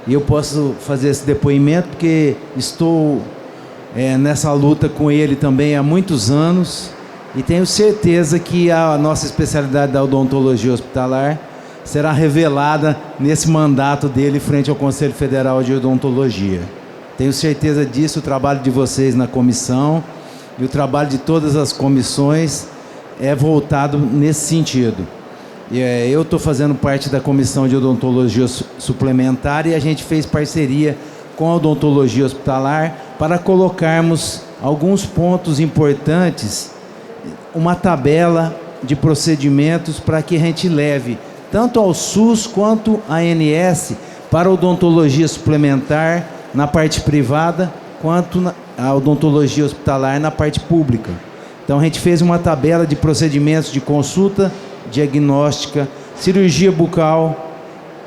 E eu posso fazer esse depoimento porque estou nessa luta com ele também há muitos anos e tenho certeza que a nossa especialidade da odontologia hospitalar será revelada nesse mandato dele frente ao Conselho Federal de Odontologia. Tenho certeza disso. O trabalho de vocês na comissão e o trabalho de todas as comissões é voltado nesse sentido. Eu estou fazendo parte da Comissão de Odontologia Suplementar e a gente fez parceria com a Odontologia Hospitalar para colocarmos alguns pontos importantes, uma tabela de procedimentos para que a gente leve tanto ao SUS quanto à ANS para a odontologia suplementar na parte privada, quanto a odontologia hospitalar na parte pública. Então a gente fez uma tabela de procedimentos de consulta diagnóstica, cirurgia bucal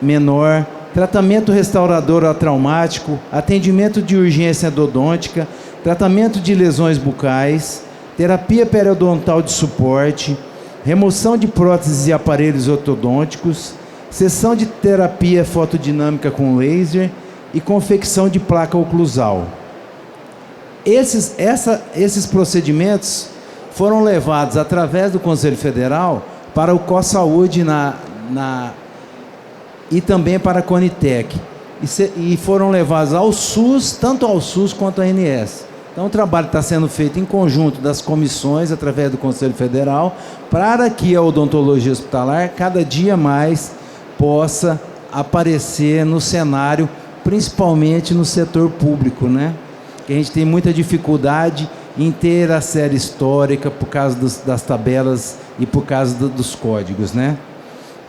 menor, tratamento restaurador traumático, atendimento de urgência endodôntica, tratamento de lesões bucais, terapia periodontal de suporte, remoção de próteses e aparelhos ortodônticos, sessão de terapia fotodinâmica com laser e confecção de placa oclusal. Esses procedimentos foram levados através do Conselho Federal para o COSaúde e também para a Conitec. E foram levados ao SUS, tanto ao SUS quanto à ANS. Então o trabalho está sendo feito em conjunto das comissões, através do Conselho Federal, para que a odontologia hospitalar cada dia mais possa aparecer no cenário, principalmente no setor público, né? Que a gente tem muita dificuldade em ter a série histórica por causa das tabelas e por causa dos códigos, né?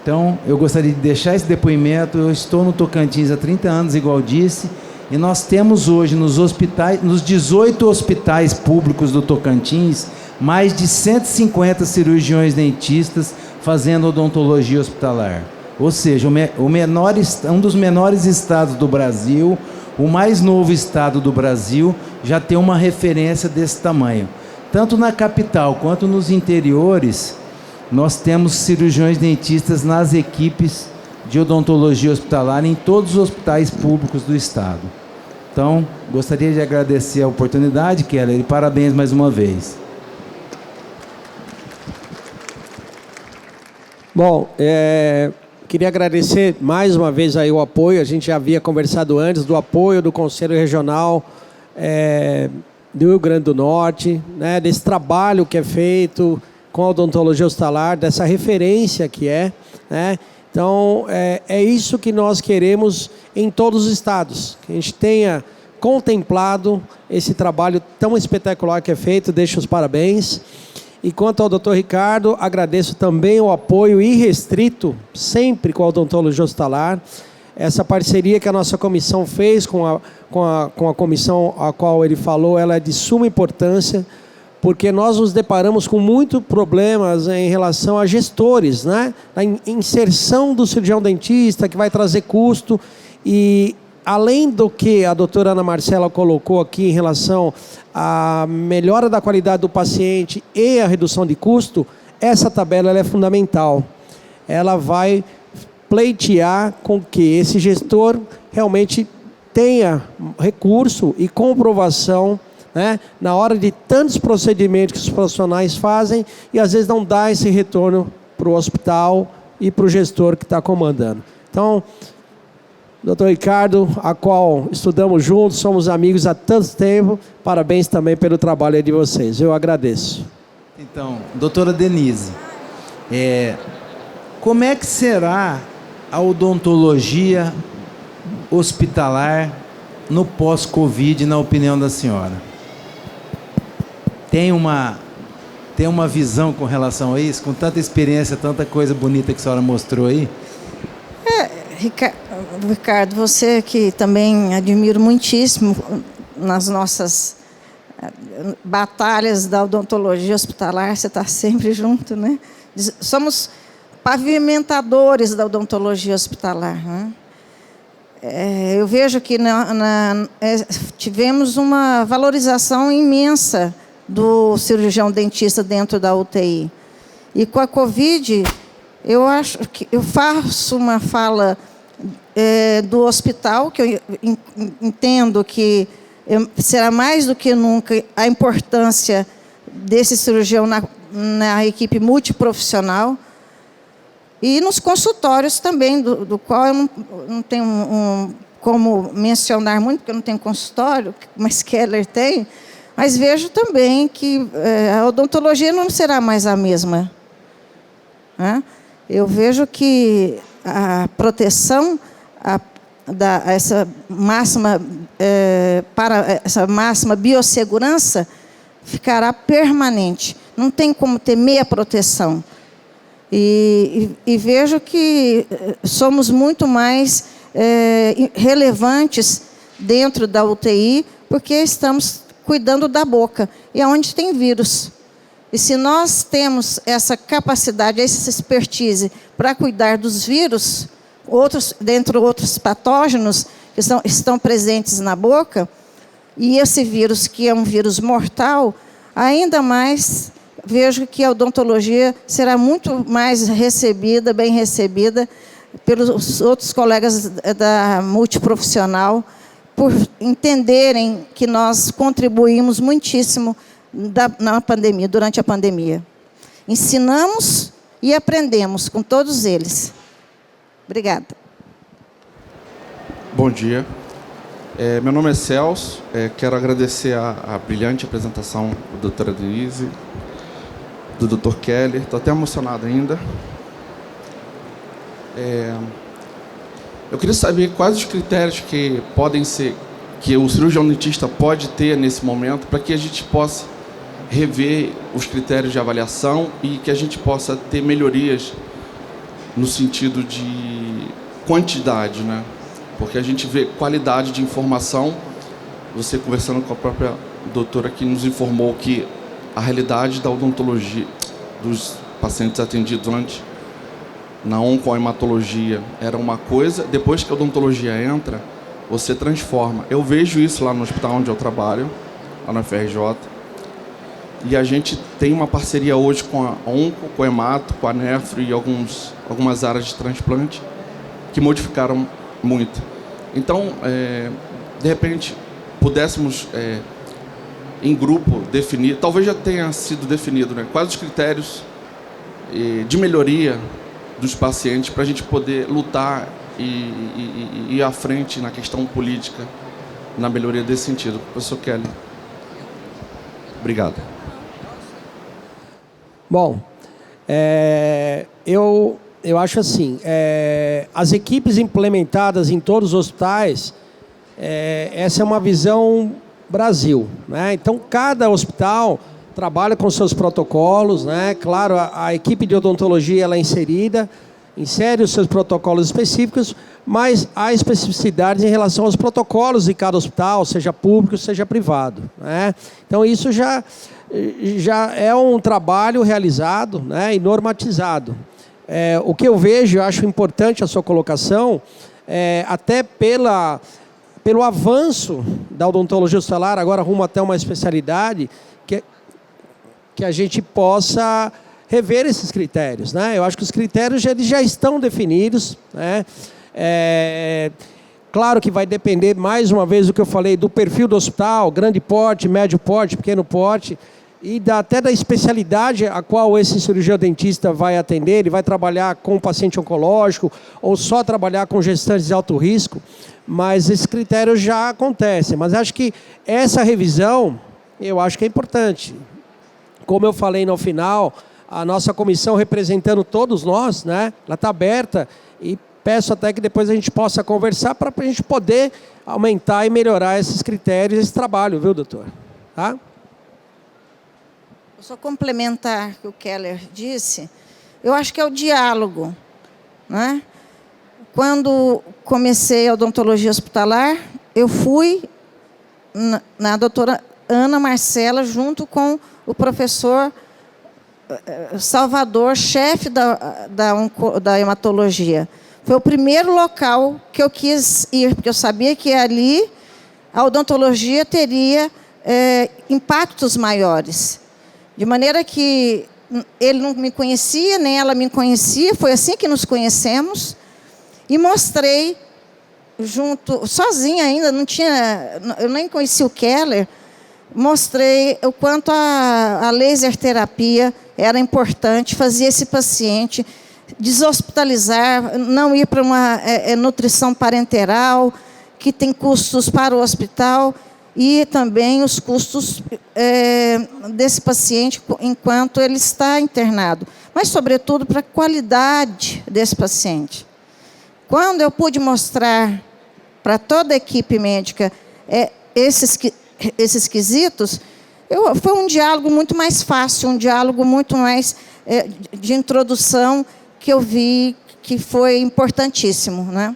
Então, eu gostaria de deixar esse depoimento. Eu estou no Tocantins há 30 anos, igual disse, e nós temos hoje nos 18 hospitais públicos do Tocantins, mais de 150 cirurgiões dentistas fazendo odontologia hospitalar. Ou seja, um dos menores estados do Brasil, o mais novo estado do Brasil, já tem uma referência desse tamanho. Tanto na capital quanto nos interiores, nós temos cirurgiões dentistas nas equipes de odontologia hospitalar em todos os hospitais públicos do estado. Então, gostaria de agradecer a oportunidade, Keller, e parabéns mais uma vez. Bom, queria agradecer mais uma vez aí o apoio. A gente já havia conversado antes do apoio do Conselho Regional do Rio Grande do Norte, né, desse trabalho que é feito com a odontologia hospitalar, dessa referência que né? Então, é isso que nós queremos em todos os estados, que a gente tenha contemplado esse trabalho tão espetacular que é feito. Deixo os parabéns. E quanto ao Dr. Ricardo, agradeço também o apoio irrestrito, sempre com a odontologia hospitalar. Essa parceria que a nossa comissão fez com a comissão a qual ele falou, ela é de suma importância, porque nós nos deparamos com muitos problemas em relação a gestores, né? A inserção do cirurgião dentista, que vai trazer custo, e além do que a doutora Ana Marcela colocou aqui em relação à melhora da qualidade do paciente e a redução de custo, essa tabela ela é fundamental. Ela vai pleitear com que esse gestor realmente tenha recurso e comprovação, né, na hora de tantos procedimentos que os profissionais fazem e às vezes não dá esse retorno para o hospital e para o gestor que está comandando. Então, doutor Ricardo, a qual estudamos juntos, somos amigos há tanto tempo, parabéns também pelo trabalho de vocês, eu agradeço. Então, doutora Denise, como é que será a odontologia hospitalar no pós-Covid, na opinião da senhora? Tem uma visão com relação a isso, com tanta experiência, tanta coisa bonita que a senhora mostrou aí? Ricardo, você que também admiro muitíssimo nas nossas batalhas da odontologia hospitalar, você está sempre junto, né? Somos pavimentadores da odontologia hospitalar, né? Eu vejo que tivemos uma valorização imensa do cirurgião dentista dentro da UTI. E com a Covid, eu acho que eu faço uma fala do hospital, que eu entendo que será mais do que nunca a importância desse cirurgião na equipe multiprofissional e nos consultórios também, do qual eu não tenho como mencionar muito, porque eu não tenho consultório, mas Keller tem, mas vejo também que a odontologia não será mais a mesma. Né? Eu vejo que a proteção essa máxima biossegurança ficará permanente. Não tem como ter meia proteção. E vejo que somos muito mais relevantes dentro da UTI, porque estamos cuidando da boca, e é onde tem vírus. E se nós temos essa capacidade, essa expertise para cuidar dos vírus, dentre outros patógenos que estão presentes na boca, e esse vírus, que é um vírus mortal, ainda mais vejo que a odontologia será muito mais bem recebida pelos outros colegas da multiprofissional, por entenderem que nós contribuímos muitíssimo durante a pandemia. Ensinamos e aprendemos com todos eles. Obrigada. Bom dia. Meu nome é Celso. Quero agradecer a brilhante apresentação da doutora Denise, do Dr. Keller. Estou até emocionado ainda. Eu queria saber quais os critérios que o cirurgião dentista pode ter nesse momento, para que a gente possa rever os critérios de avaliação e que a gente possa ter melhorias no sentido de quantidade, né? Porque a gente vê qualidade de informação. Você conversando com a própria doutora que nos informou que a realidade da odontologia dos pacientes atendidos na oncohematologia era uma coisa, depois que a odontologia entra, você transforma. Eu vejo isso lá no hospital onde eu trabalho, lá na FRJ, e a gente tem uma parceria hoje com a onco, com a hemato, com a nefro e algumas áreas de transplante que modificaram muito. Então, de repente, pudéssemos, em grupo, definir, talvez já tenha sido definido, né, quais os critérios de melhoria dos pacientes para a gente poder lutar e ir à frente na questão política, na melhoria desse sentido. Professor Kelly. Obrigado. Bom, eu acho assim, as equipes implementadas em todos os hospitais, essa é uma visão Brasil, né? Então, cada hospital trabalha com seus protocolos, né? Claro, a equipe de odontologia ela é insere os seus protocolos específicos, mas há especificidades em relação aos protocolos de cada hospital, seja público, seja privado, né? Então, isso já é um trabalho realizado, né, e normatizado. O que eu vejo, eu acho importante a sua colocação, até pelo avanço da odontologia hospitalar, agora rumo até uma especialidade, que a gente possa rever esses critérios, né? Eu acho que os critérios eles já estão definidos, né? Claro que vai depender, mais uma vez, do que eu falei, do perfil do hospital, grande porte, médio porte, pequeno porte, e até da especialidade a qual esse cirurgião dentista vai atender. Ele vai trabalhar com paciente oncológico ou só trabalhar com gestantes de alto risco, mas esses critérios já acontecem. Mas acho que essa revisão, eu acho que é importante. Como eu falei no final, a nossa comissão representando todos nós, né, ela está aberta, e peço até que depois a gente possa conversar para a gente poder aumentar e melhorar esses critérios, esse trabalho, viu, doutor? Tá? Só complementar o que o Keller disse, eu acho que é o diálogo, né? Quando comecei a odontologia hospitalar, eu fui na doutora Ana Marcela, junto com o professor Salvador, chefe da hematologia. Foi o primeiro local que eu quis ir, porque eu sabia que ali a odontologia teria impactos maiores. De maneira que ele não me conhecia, nem ela me conhecia, foi assim que nos conhecemos, e mostrei, sozinha ainda, eu nem conhecia o Keller, mostrei o quanto a laser terapia era importante fazer esse paciente deshospitalizar, não ir para uma nutrição parenteral, que tem custos para o hospital, e também os custos desse paciente enquanto ele está internado, mas, sobretudo, para a qualidade desse paciente. Quando eu pude mostrar para toda a equipe médica esses quesitos, foi um diálogo muito mais fácil, um diálogo muito mais de introdução, que eu vi que foi importantíssimo, né?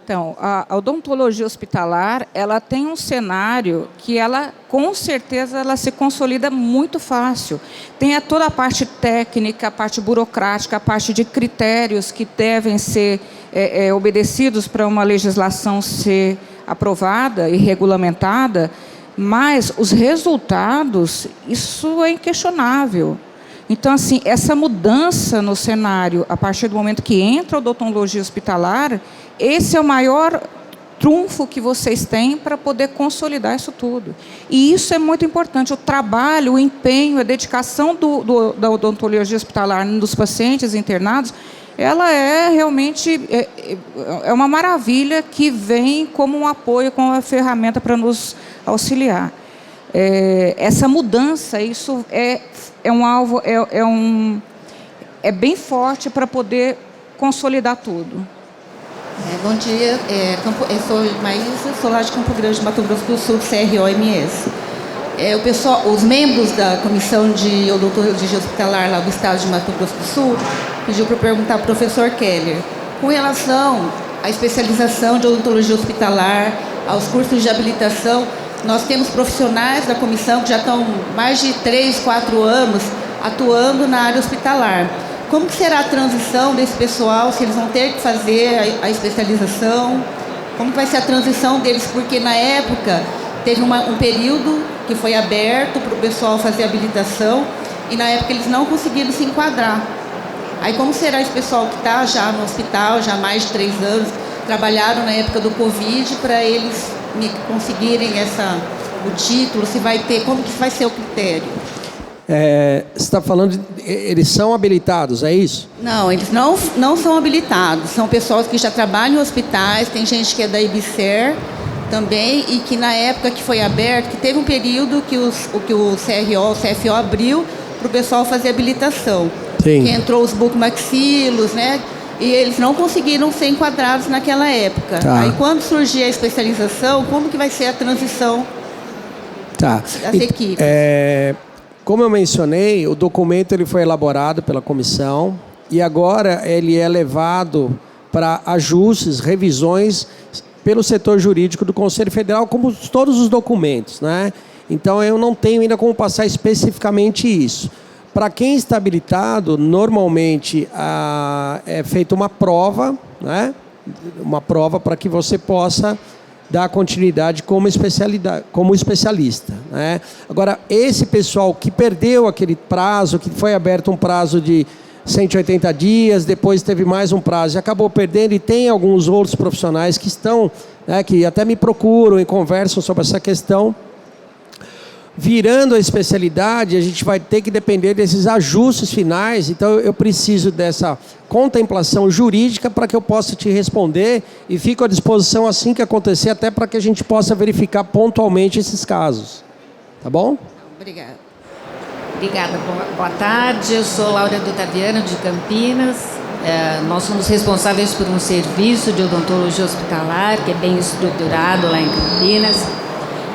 Então, a odontologia hospitalar, ela tem um cenário que ela, com certeza, ela se consolida muito fácil. Tem toda a parte técnica, a parte burocrática, a parte de critérios que devem ser obedecidos para uma legislação ser aprovada e regulamentada, mas os resultados, isso é inquestionável. Então, assim, essa mudança no cenário, a partir do momento que entra a odontologia hospitalar, esse é o maior trunfo que vocês têm para poder consolidar isso tudo. E isso é muito importante. O trabalho, o empenho, a dedicação da odontologia hospitalar dos pacientes internados, ela é realmente uma maravilha que vem como um apoio, como uma ferramenta para nos auxiliar. Essa mudança, isso é um alvo, é bem forte para poder consolidar tudo. Bom dia, eu sou Maísa, sou lá de Campo Grande, Mato Grosso do Sul, CRO-MS. Os membros da Comissão de Odontologia Hospitalar lá do Estado de Mato Grosso do Sul pediu para eu perguntar ao professor Keller, com relação à especialização de odontologia hospitalar, aos cursos de habilitação. Nós temos profissionais da comissão que já estão mais de 3, 4 anos atuando na área hospitalar. Como que será a transição desse pessoal, se eles vão ter que fazer a especialização? Como que vai ser a transição deles? Porque na época teve um período que foi aberto para o pessoal fazer habilitação e na época eles não conseguiram se enquadrar. Aí como será esse pessoal que está já no hospital, já há mais de 3 anos, trabalharam na época do Covid para eles conseguirem o título, se vai ter, como que vai ser o critério? Você está falando, eles são habilitados, é isso? Não, eles não são habilitados, são pessoas que já trabalham em hospitais, tem gente que é da IBSER também, e que na época que foi aberto, que teve um período que o CFO abriu para o pessoal fazer habilitação. Sim. Que entrou os bucomaxilos, né? E eles não conseguiram ser enquadrados naquela época. Tá. Aí quando surgir a especialização, como que vai ser a transição das equipes? Como eu mencionei, o documento ele foi elaborado pela comissão e agora ele é levado para ajustes, revisões pelo setor jurídico do Conselho Federal, como todos os documentos, né? Então eu não tenho ainda como passar especificamente isso. Para quem está habilitado, normalmente é feita uma prova, né? Uma prova para que você possa dar continuidade como especialista, né? Agora, esse pessoal que perdeu aquele prazo, que foi aberto um prazo de 180 dias, depois teve mais um prazo e acabou perdendo, e tem alguns outros profissionais que estão, né, que até me procuram e conversam sobre essa questão. Virando a especialidade, a gente vai ter que depender desses ajustes finais, então eu preciso dessa contemplação jurídica para que eu possa te responder e fico à disposição assim que acontecer, até para que a gente possa verificar pontualmente esses casos. Tá bom? Obrigada. Obrigada. Boa tarde, eu sou Laura Dotaviano, de Campinas. Nós somos responsáveis por um serviço de odontologia hospitalar que é bem estruturado lá em Campinas.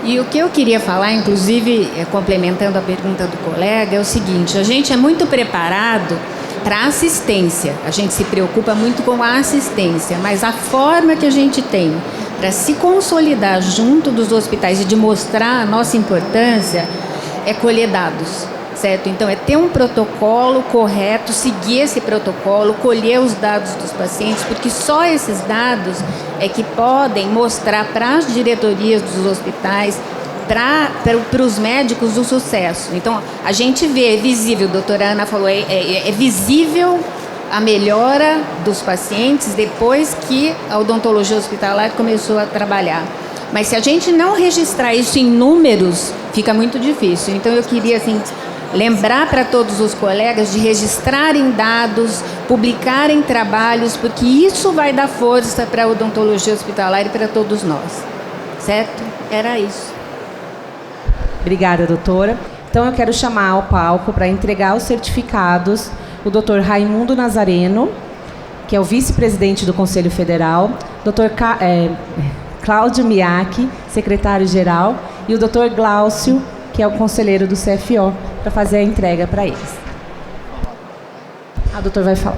E o que eu queria falar, inclusive, complementando a pergunta do colega, é o seguinte: a gente é muito preparado para assistência, a gente se preocupa muito com a assistência, mas a forma que a gente tem para se consolidar junto dos hospitais e de mostrar a nossa importância é colher dados, certo? Então, é ter um protocolo correto, seguir esse protocolo, colher os dados dos pacientes, porque só esses dados é que podem mostrar para as diretorias dos hospitais, para os médicos, o sucesso. Então, a gente vê, é visível, a doutora Ana falou, é visível a melhora dos pacientes depois que a odontologia hospitalar começou a trabalhar. Mas se a gente não registrar isso em números, fica muito difícil. Então eu queria assim, lembrar para todos os colegas de registrarem dados, publicarem trabalhos, porque isso vai dar força para a odontologia hospitalar e para todos nós. Certo? Era isso. Obrigada, doutora. Então eu quero chamar ao palco para entregar os certificados o doutor Raimundo Nazareno, que é o vice-presidente do Conselho Federal, doutor Cláudio Miaki, secretário-geral, e o doutor Glaucio, que é o conselheiro do CFO, para fazer a entrega para eles. A doutora vai falar.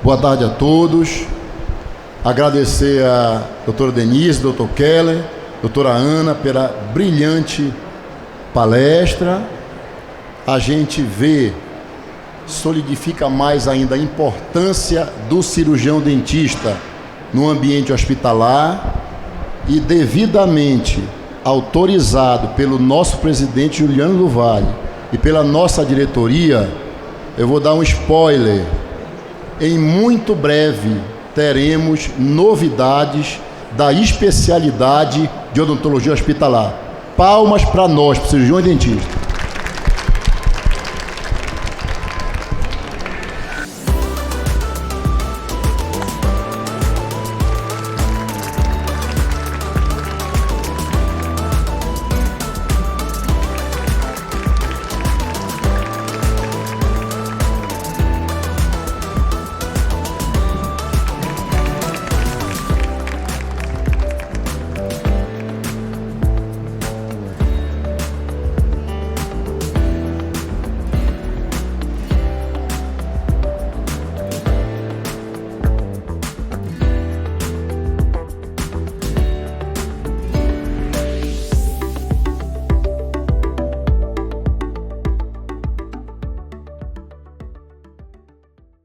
Boa tarde a todos. Agradecer a doutora Denise, doutor Keller, doutora Ana, pela brilhante palestra. A gente vê, solidifica mais ainda a importância do cirurgião dentista no ambiente hospitalar e devidamente autorizado pelo nosso presidente Juliano do Vale e pela nossa diretoria. Eu vou dar um spoiler. Em muito breve teremos novidades da especialidade de odontologia hospitalar. Palmas para nós, para cirurgião e dentista.